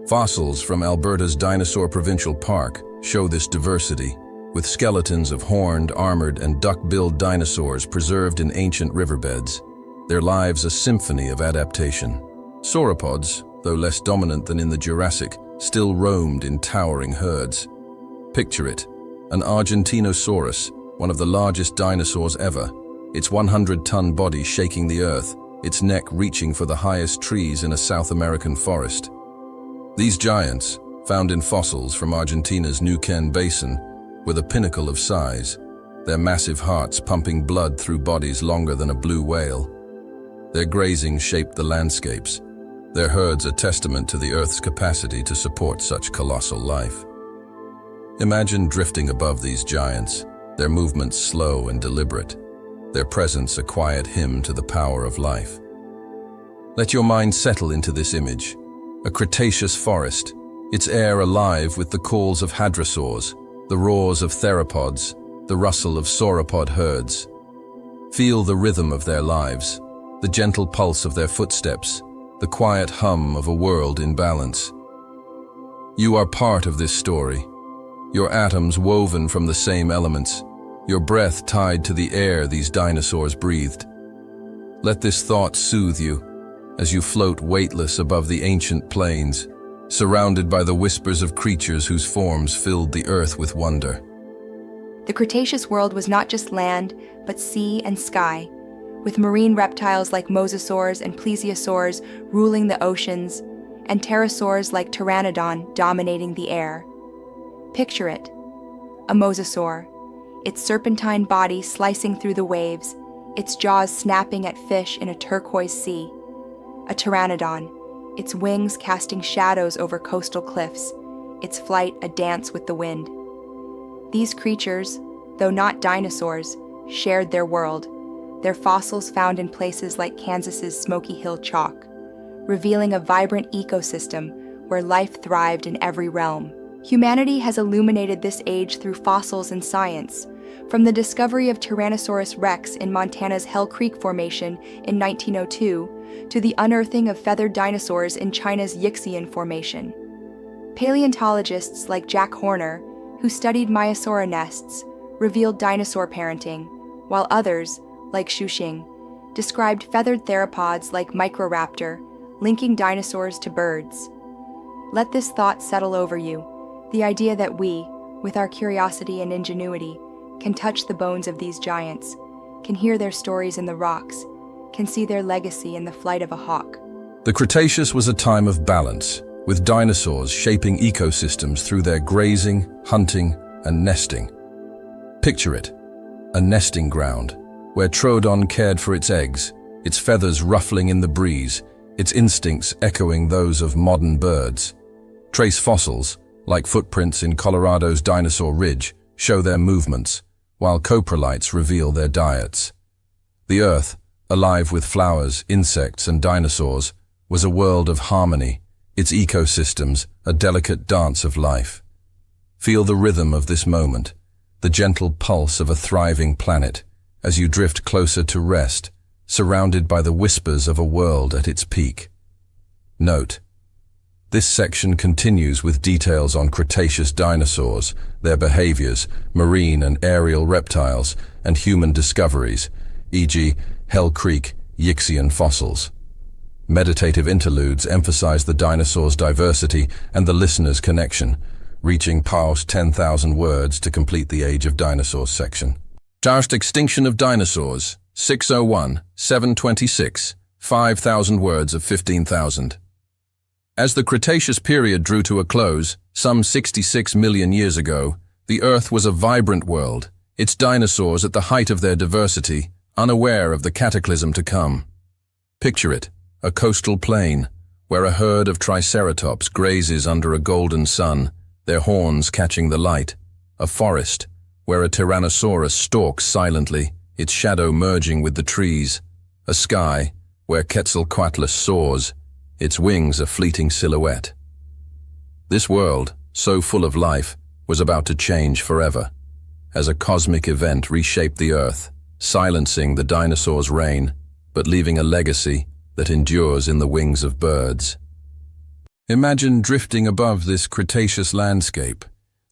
Fossils from Alberta's Dinosaur Provincial Park show this diversity, with skeletons of horned, armored, and duck-billed dinosaurs preserved in ancient riverbeds, their lives a symphony of adaptation. Sauropods, though less dominant than in the Jurassic, still roamed in towering herds. Picture it, an Argentinosaurus, one of the largest dinosaurs ever, its 100-ton body shaking the earth, its neck reaching for the highest trees in a South American forest. These giants, found in fossils from Argentina's Neuquén Basin, were the pinnacle of size, their massive hearts pumping blood through bodies longer than a blue whale. Their grazing shaped the landscapes, their herds a testament to the Earth's capacity to support such colossal life. Imagine drifting above these giants, their movements slow and deliberate, their presence a quiet hymn to the power of life. Let your mind settle into this image, a Cretaceous forest, its air alive with the calls of hadrosaurs, the roars of theropods, the rustle of sauropod herds. Feel the rhythm of their lives, the gentle pulse of their footsteps, the quiet hum of a world in balance. You are part of this story, your atoms woven from the same elements, your breath tied to the air these dinosaurs breathed. Let this thought soothe you as you float weightless above the ancient plains, surrounded by the whispers of creatures whose forms filled the earth with wonder. The Cretaceous world was not just land, but sea and sky, with marine reptiles like mosasaurs and plesiosaurs ruling the oceans, and pterosaurs like Pteranodon dominating the air. Picture it, a mosasaur, its serpentine body slicing through the waves, its jaws snapping at fish in a turquoise sea. A Pteranodon, its wings casting shadows over coastal cliffs, its flight a dance with the wind. These creatures, though not dinosaurs, shared their world, their fossils found in places like Kansas's Smoky Hill Chalk, revealing a vibrant ecosystem where life thrived in every realm. Humanity has illuminated this age through fossils and science, from the discovery of Tyrannosaurus rex in Montana's Hell Creek Formation in 1902 to the unearthing of feathered dinosaurs in China's Yixian Formation. Paleontologists like Jack Horner, who studied Maiasaura nests, revealed dinosaur parenting, while others, like Xuxing, described feathered theropods like Microraptor, linking dinosaurs to birds. Let this thought settle over you, the idea that we, with our curiosity and ingenuity, can touch the bones of these giants, can hear their stories in the rocks, can see their legacy in the flight of a hawk. The Cretaceous was a time of balance, with dinosaurs shaping ecosystems through their grazing, hunting, and nesting. Picture it, a nesting ground, where Troodon cared for its eggs, its feathers ruffling in the breeze, its instincts echoing those of modern birds. Trace fossils, like footprints in Colorado's Dinosaur Ridge, show their movements, while coprolites reveal their diets. The Earth, alive with flowers, insects, and dinosaurs, was a world of harmony, its ecosystems a delicate dance of life. Feel the rhythm of this moment, the gentle pulse of a thriving planet, as you drift closer to rest, surrounded by the whispers of a world at its peak. Note: this section continues with details on Cretaceous dinosaurs, their behaviors, marine and aerial reptiles, and human discoveries, e.g., Hell Creek, Yixian fossils. Meditative interludes emphasize the dinosaurs' diversity and the listener's connection, reaching past 10,000 words to complete the Age of Dinosaurs section. Extinction of dinosaurs, 601, 726, 5,000 words of 15,000. As the Cretaceous period drew to a close, some 66 million years ago, the Earth was a vibrant world, its dinosaurs at the height of their diversity, unaware of the cataclysm to come. Picture it, a coastal plain, where a herd of Triceratops grazes under a golden sun, their horns catching the light. A forest, where a Tyrannosaurus stalks silently, its shadow merging with the trees. A sky, where Quetzalcoatlus soars, its wings a fleeting silhouette. This world, so full of life, was about to change forever, as a cosmic event reshaped the Earth, silencing the dinosaurs' reign, but leaving a legacy that endures in the wings of birds. Imagine drifting above this Cretaceous landscape,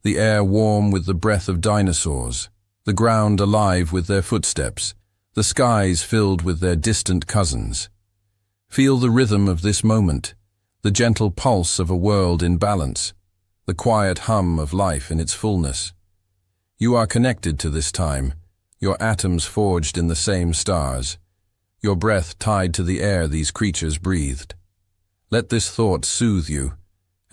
the air warm with the breath of dinosaurs, the ground alive with their footsteps, the skies filled with their distant cousins. Feel the rhythm of this moment, the gentle pulse of a world in balance, the quiet hum of life in its fullness. You are connected to this time, your atoms forged in the same stars, your breath tied to the air these creatures breathed. Let this thought soothe you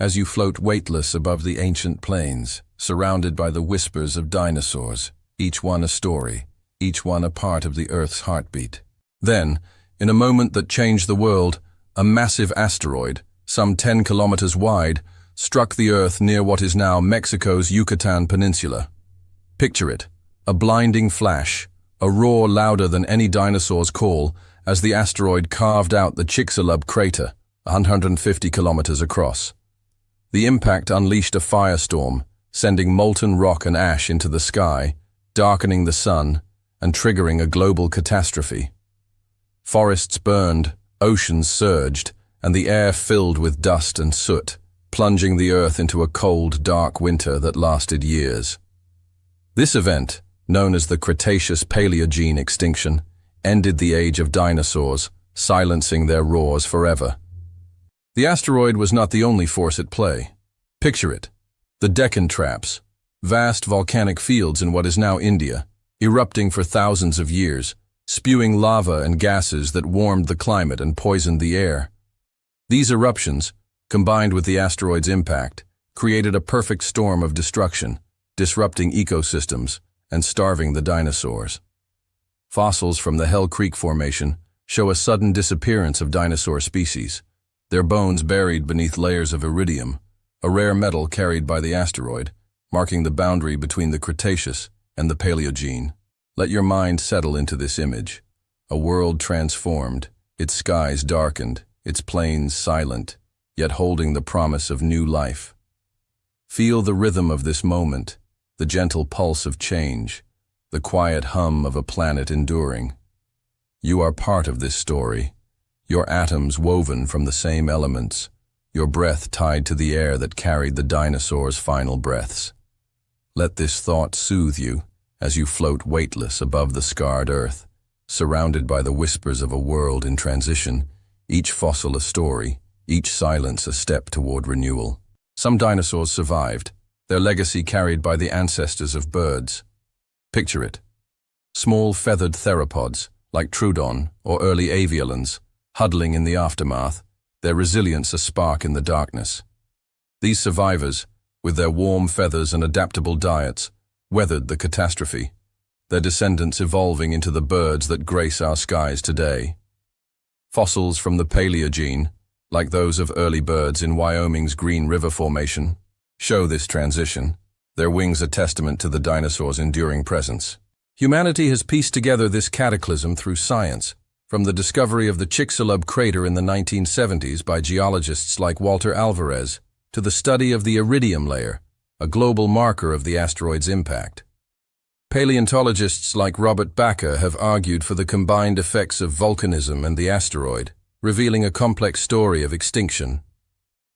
as you float weightless above the ancient plains, surrounded by the whispers of dinosaurs, each one a story, each one a part of the Earth's heartbeat. Then, in a moment that changed the world, a massive asteroid, some 10 kilometers wide, struck the Earth near what is now Mexico's Yucatan Peninsula. Picture it, a blinding flash, a roar louder than any dinosaur's call as the asteroid carved out the Chicxulub crater, 150 kilometers across. The impact unleashed a firestorm, sending molten rock and ash into the sky, darkening the sun, and triggering a global catastrophe. Forests burned, oceans surged, and the air filled with dust and soot, plunging the Earth into a cold, dark winter that lasted years. This event, known as the Cretaceous-Paleogene extinction, ended the age of dinosaurs, silencing their roars forever. The asteroid was not the only force at play. Picture it, the Deccan Traps, vast volcanic fields in what is now India, erupting for thousands of years, spewing lava and gases that warmed the climate and poisoned the air. These eruptions, combined with the asteroid's impact, created a perfect storm of destruction, disrupting ecosystems and starving the dinosaurs. Fossils from the Hell Creek Formation show a sudden disappearance of dinosaur species, their bones buried beneath layers of iridium, a rare metal carried by the asteroid, marking the boundary between the Cretaceous and the Paleogene. Let your mind settle into this image, a world transformed, its skies darkened, its plains silent, yet holding the promise of new life. Feel the rhythm of this moment, the gentle pulse of change, the quiet hum of a planet enduring. You are part of this story, your atoms woven from the same elements, your breath tied to the air that carried the dinosaurs' final breaths. Let this thought soothe you as you float weightless above the scarred Earth, surrounded by the whispers of a world in transition, each fossil a story, each silence a step toward renewal. Some dinosaurs survived, their legacy carried by the ancestors of birds. Picture it. Small feathered theropods, like Troodon or early aviolans, huddling in the aftermath, their resilience a spark in the darkness. These survivors, with their warm feathers and adaptable diets, weathered the catastrophe, their descendants evolving into the birds that grace our skies today. Fossils from the Paleogene, like those of early birds in Wyoming's Green River Formation, show this transition. Their wings a testament to the dinosaurs' enduring presence. Humanity has pieced together this cataclysm through science, from the discovery of the Chicxulub crater in the 1970s by geologists like Walter Alvarez, to the study of the iridium layer, a global marker of the asteroid's impact. Paleontologists like Robert Bakker have argued for the combined effects of volcanism and the asteroid, revealing a complex story of extinction.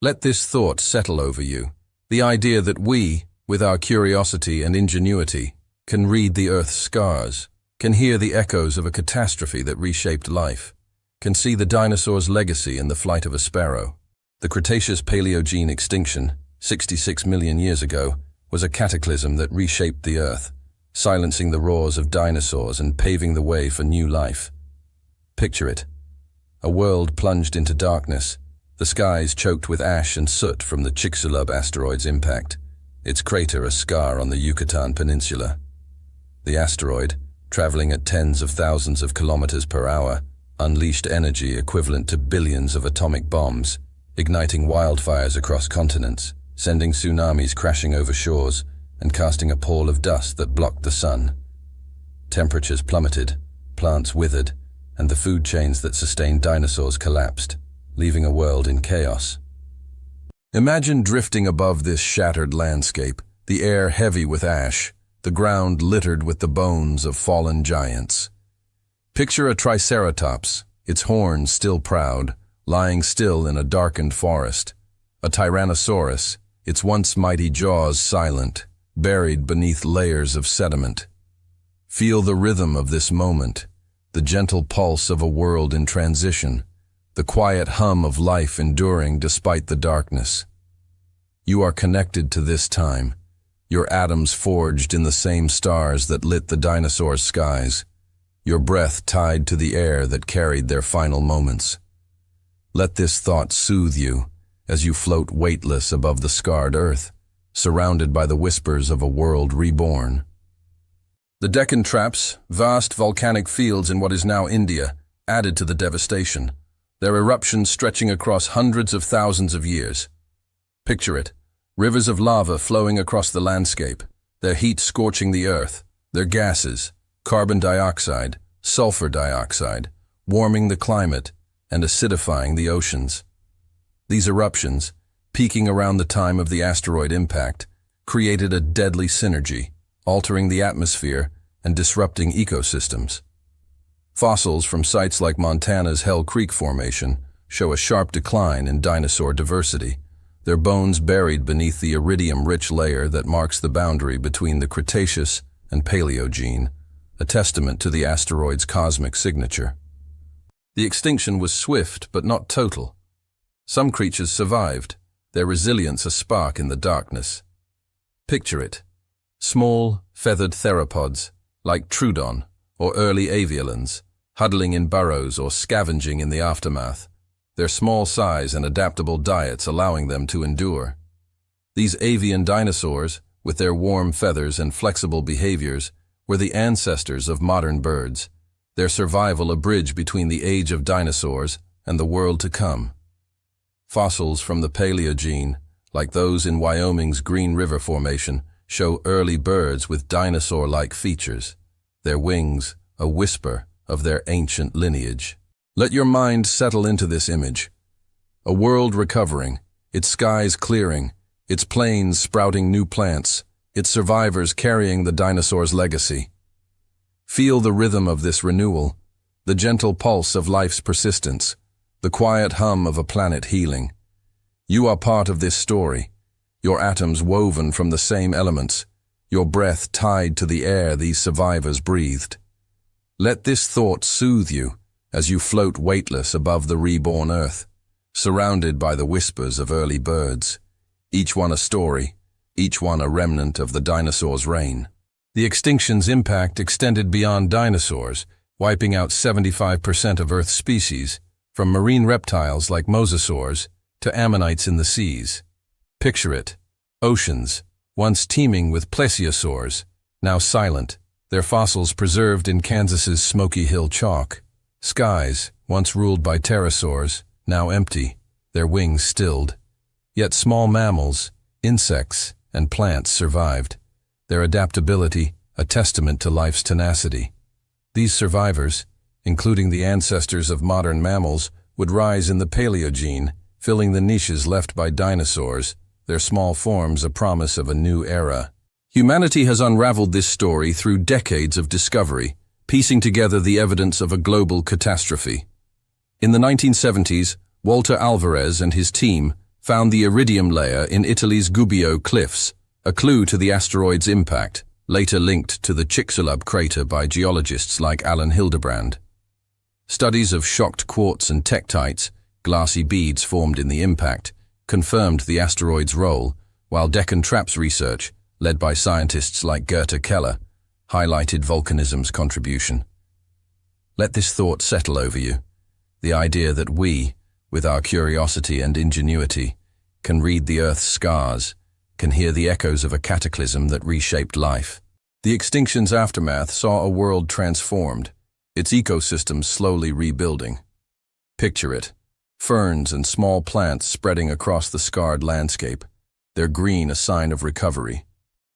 Let this thought settle over you, the idea that we, with our curiosity and ingenuity, can read the Earth's scars, can hear the echoes of a catastrophe that reshaped life, can see the dinosaur's legacy in the flight of a sparrow. The Cretaceous Paleogene extinction, 66 million years ago, was a cataclysm that reshaped the Earth, silencing the roars of dinosaurs and paving the way for new life. Picture it. A world plunged into darkness, the skies choked with ash and soot from the Chicxulub asteroid's impact, its crater a scar on the Yucatan Peninsula. The asteroid, traveling at tens of thousands of kilometers per hour, unleashed energy equivalent to billions of atomic bombs, igniting wildfires across continents, sending tsunamis crashing over shores, and casting a pall of dust that blocked the sun. Temperatures plummeted, plants withered, and the food chains that sustained dinosaurs collapsed, leaving a world in chaos. Imagine drifting above this shattered landscape, the air heavy with ash, the ground littered with the bones of fallen giants. Picture a Triceratops, its horns still proud, lying still in a darkened forest. A Tyrannosaurus, its once mighty jaws silent, buried beneath layers of sediment. Feel the rhythm of this moment, the gentle pulse of a world in transition, the quiet hum of life enduring despite the darkness. You are connected to this time, your atoms forged in the same stars that lit the dinosaurs' skies, your breath tied to the air that carried their final moments. Let this thought soothe you as you float weightless above the scarred earth, surrounded by the whispers of a world reborn. The Deccan Traps, vast volcanic fields in what is now India, added to the devastation, their eruptions stretching across hundreds of thousands of years. Picture it, rivers of lava flowing across the landscape, their heat scorching the earth, their gases, carbon dioxide, sulfur dioxide, warming the climate and acidifying the oceans. These eruptions, peaking around the time of the asteroid impact, created a deadly synergy, altering the atmosphere and disrupting ecosystems. Fossils from sites like Montana's Hell Creek Formation show a sharp decline in dinosaur diversity, their bones buried beneath the iridium-rich layer that marks the boundary between the Cretaceous and Paleogene, a testament to the asteroid's cosmic signature. The extinction was swift but not total. Some creatures survived, their resilience a spark in the darkness. Picture it. Small, feathered theropods, like Troodon or early aviolans, huddling in burrows or scavenging in the aftermath, their small size and adaptable diets allowing them to endure. These avian dinosaurs, with their warm feathers and flexible behaviors, were the ancestors of modern birds, their survival a bridge between the age of dinosaurs and the world to come. Fossils from the Paleogene, like those in Wyoming's Green River Formation, show early birds with dinosaur-like features, their wings a whisper of their ancient lineage. Let your mind settle into this image. A world recovering, its skies clearing, its plains sprouting new plants, its survivors carrying the dinosaur's legacy. Feel the rhythm of this renewal, the gentle pulse of life's persistence, the quiet hum of a planet healing. You are part of this story, your atoms woven from the same elements, your breath tied to the air these survivors breathed. Let this thought soothe you as you float weightless above the reborn earth, surrounded by the whispers of early birds, each one a story, each one a remnant of the dinosaur's reign. The extinction's impact extended beyond dinosaurs, wiping out 75% of Earth's species, from marine reptiles like mosasaurs to ammonites in the seas. Picture it. Oceans, once teeming with plesiosaurs, now silent, their fossils preserved in Kansas's Smoky Hill chalk. Skies, once ruled by pterosaurs, now empty, their wings stilled. Yet small mammals, insects, and plants survived, their adaptability a testament to life's tenacity. These survivors, including the ancestors of modern mammals, would rise in the Paleogene, filling the niches left by dinosaurs, their small forms a promise of a new era. Humanity has unraveled this story through decades of discovery, piecing together the evidence of a global catastrophe. In the 1970s, Walter Alvarez and his team found the iridium layer in Italy's Gubbio Cliffs, a clue to the asteroid's impact, later linked to the Chicxulub crater by geologists like Alan Hildebrand. Studies of shocked quartz and tektites, glassy beads formed in the impact, confirmed the asteroid's role, while Deccan Traps research, led by scientists like Goethe Keller, highlighted volcanism's contribution. Let this thought settle over you, the idea that we, with our curiosity and ingenuity, can read the Earth's scars, can hear the echoes of a cataclysm that reshaped life. The extinction's aftermath saw a world transformed, its ecosystems slowly rebuilding. Picture it, ferns and small plants spreading across the scarred landscape, their green a sign of recovery.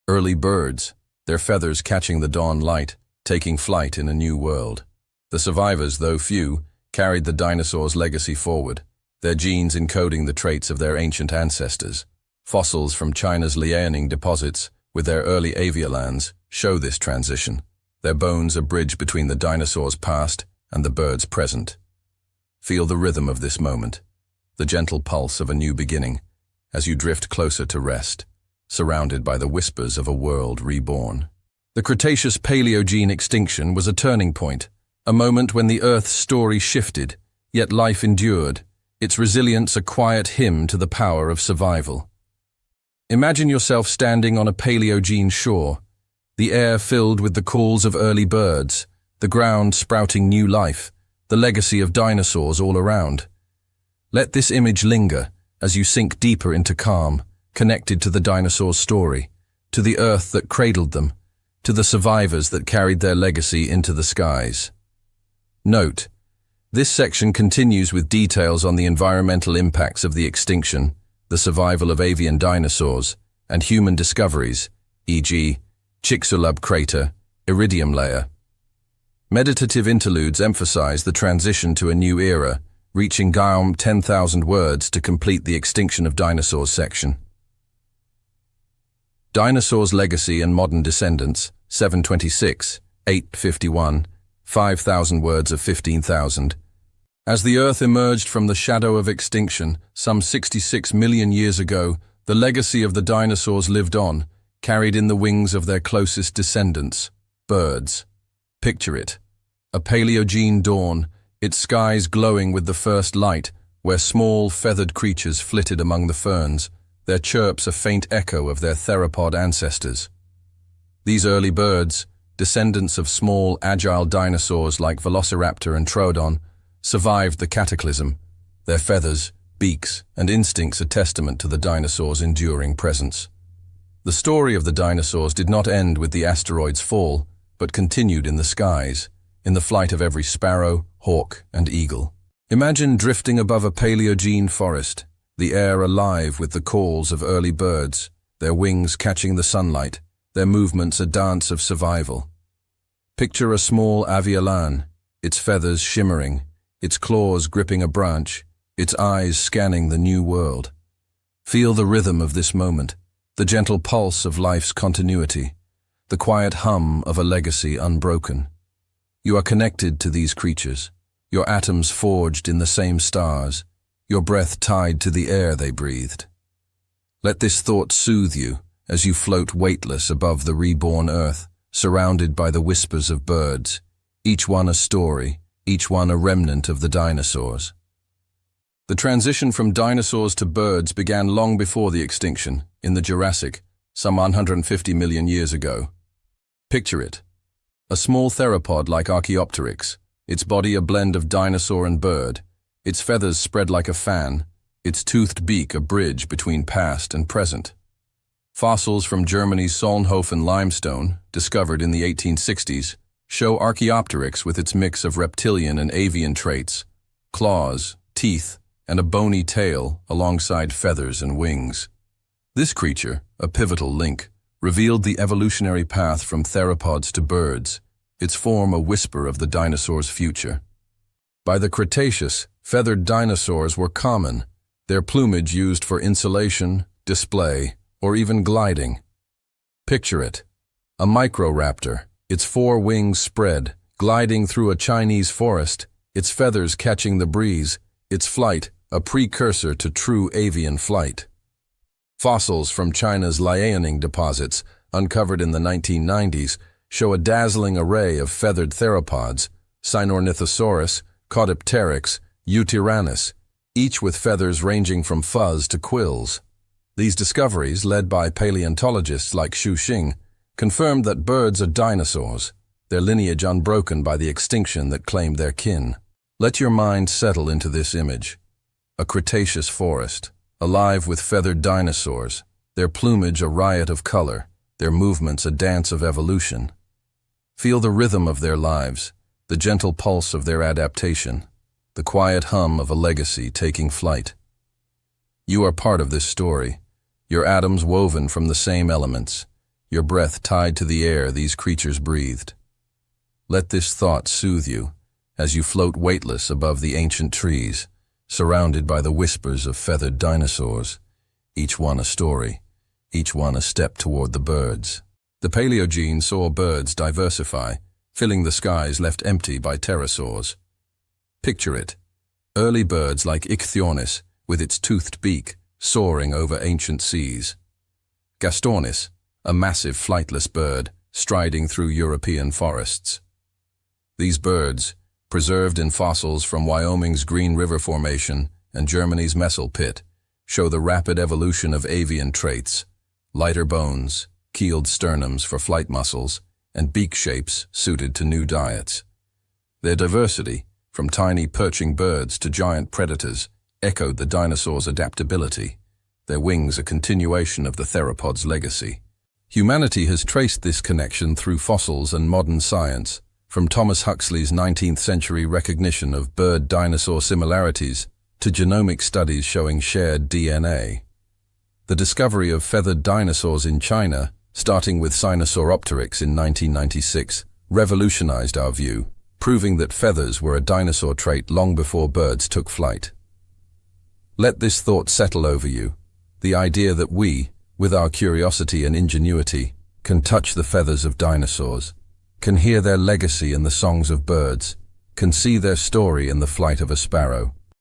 Early birds, their feathers catching the dawn light, taking flight in a new world. The survivors, though few, carried the dinosaurs' legacy forward, their genes encoding the traits of their ancient ancestors. Fossils from China's Liaoning deposits, with their early aviolans, show this transition, their bones a bridge between the dinosaurs' past and the birds' present. Feel the rhythm of this moment, the gentle pulse of a new beginning, as you drift closer to rest, surrounded by the whispers of a world reborn. The Cretaceous Paleogene extinction was a turning point, a moment when the Earth's story shifted, yet life endured, its resilience a quiet hymn to the power of survival. Imagine yourself standing on a Paleogene shore, the air filled with the calls of early birds, the ground sprouting new life, the legacy of dinosaurs all around. Let this image linger as you sink deeper into calm, connected to the dinosaurs' story, to the Earth that cradled them, to the survivors that carried their legacy into the skies. Note, this section continues with details on the environmental impacts of the extinction, the survival of avian dinosaurs, and human discoveries, e.g., Chicxulub crater, iridium layer. Meditative interludes emphasize the transition to a new era, reaching 10,000 words to complete the extinction of dinosaurs section. Dinosaurs' legacy and modern descendants, 726, 851, 5,000 words of 15,000. As the Earth emerged from the shadow of extinction, some 66 million years ago, the legacy of the dinosaurs lived on, carried in the wings of their closest descendants, birds. Picture it, a Paleogene dawn, its skies glowing with the first light, where small, feathered creatures flitted among the ferns, their chirps a faint echo of their theropod ancestors. These early birds, descendants of small, agile dinosaurs like Velociraptor and Troodon, survived the cataclysm, their feathers, beaks, and instincts a testament to the dinosaurs' enduring presence. The story of the dinosaurs did not end with the asteroid's fall, but continued in the skies, in the flight of every sparrow, hawk, and eagle. Imagine drifting above a Paleogene forest, the air alive with the calls of early birds, their wings catching the sunlight, their movements a dance of survival. Picture a small aviolan, its feathers shimmering, its claws gripping a branch, its eyes scanning the new world. Feel the rhythm of this moment, the gentle pulse of life's continuity, the quiet hum of a legacy unbroken. You are connected to these creatures, your atoms forged in the same stars, your breath tied to the air they breathed. Let this thought soothe you as you float weightless above the reborn Earth, surrounded by the whispers of birds, each one a story, each one a remnant of the dinosaurs. The transition from dinosaurs to birds began long before the extinction, in the Jurassic, some 150 million years ago. Picture it, a small theropod like Archaeopteryx, its body a blend of dinosaur and bird, its feathers spread like a fan, its toothed beak a bridge between past and present. Fossils from Germany's Solnhofen limestone, discovered in the 1860s, show Archaeopteryx with its mix of reptilian and avian traits, claws, teeth, and a bony tail alongside feathers and wings. This creature, a pivotal link, revealed the evolutionary path from theropods to birds, its form a whisper of the dinosaur's future. By the Cretaceous, feathered dinosaurs were common, their plumage used for insulation, display, or even gliding. Picture it: a microraptor, its four wings spread, gliding through a Chinese forest, its feathers catching the breeze, its flight a precursor to true avian flight. Fossils from China's Liaoning deposits, uncovered in the 1990s, show a dazzling array of feathered theropods: Sinornithosaurus, Caudipteryx, Eutyrannus, each with feathers ranging from fuzz to quills. These discoveries, led by paleontologists like Xu Xing, confirmed that birds are dinosaurs, their lineage unbroken by the extinction that claimed their kin. Let your mind settle into this image: a Cretaceous forest, alive with feathered dinosaurs, their plumage a riot of color, their movements a dance of evolution. Feel the rhythm of their lives, the gentle pulse of their adaptation, the quiet hum of a legacy taking flight. You are part of this story, your atoms woven from the same elements, your breath tied to the air these creatures breathed. Let this thought soothe you as you float weightless above the ancient trees, surrounded by the whispers of feathered dinosaurs, each one a story, each one a step toward the birds. The Paleogene saw birds diversify, filling the skies left empty by pterosaurs. Picture it: early birds like Ichthyornis, with its toothed beak, soaring over ancient seas. Gastornis, a massive flightless bird, striding through European forests. These birds, preserved in fossils from Wyoming's Green River Formation and Germany's Messel Pit, show the rapid evolution of avian traits: lighter bones, keeled sternums for flight muscles, and beak shapes suited to new diets. Their diversity, from tiny perching birds to giant predators, echoed the dinosaurs' adaptability, their wings a continuation of the theropod's legacy. Humanity has traced this connection through fossils and modern science, from Thomas Huxley's 19th-century recognition of bird-dinosaur similarities to genomic studies showing shared DNA. The discovery of feathered dinosaurs in China, starting with Sinosauropteryx in 1996, revolutionized our view, proving that feathers were a dinosaur trait long before birds took flight. Let this thought settle over you: the idea that we, with our curiosity and ingenuity, can touch the feathers of dinosaurs, can hear their legacy in the songs of birds, can see their story in the flight of a sparrow.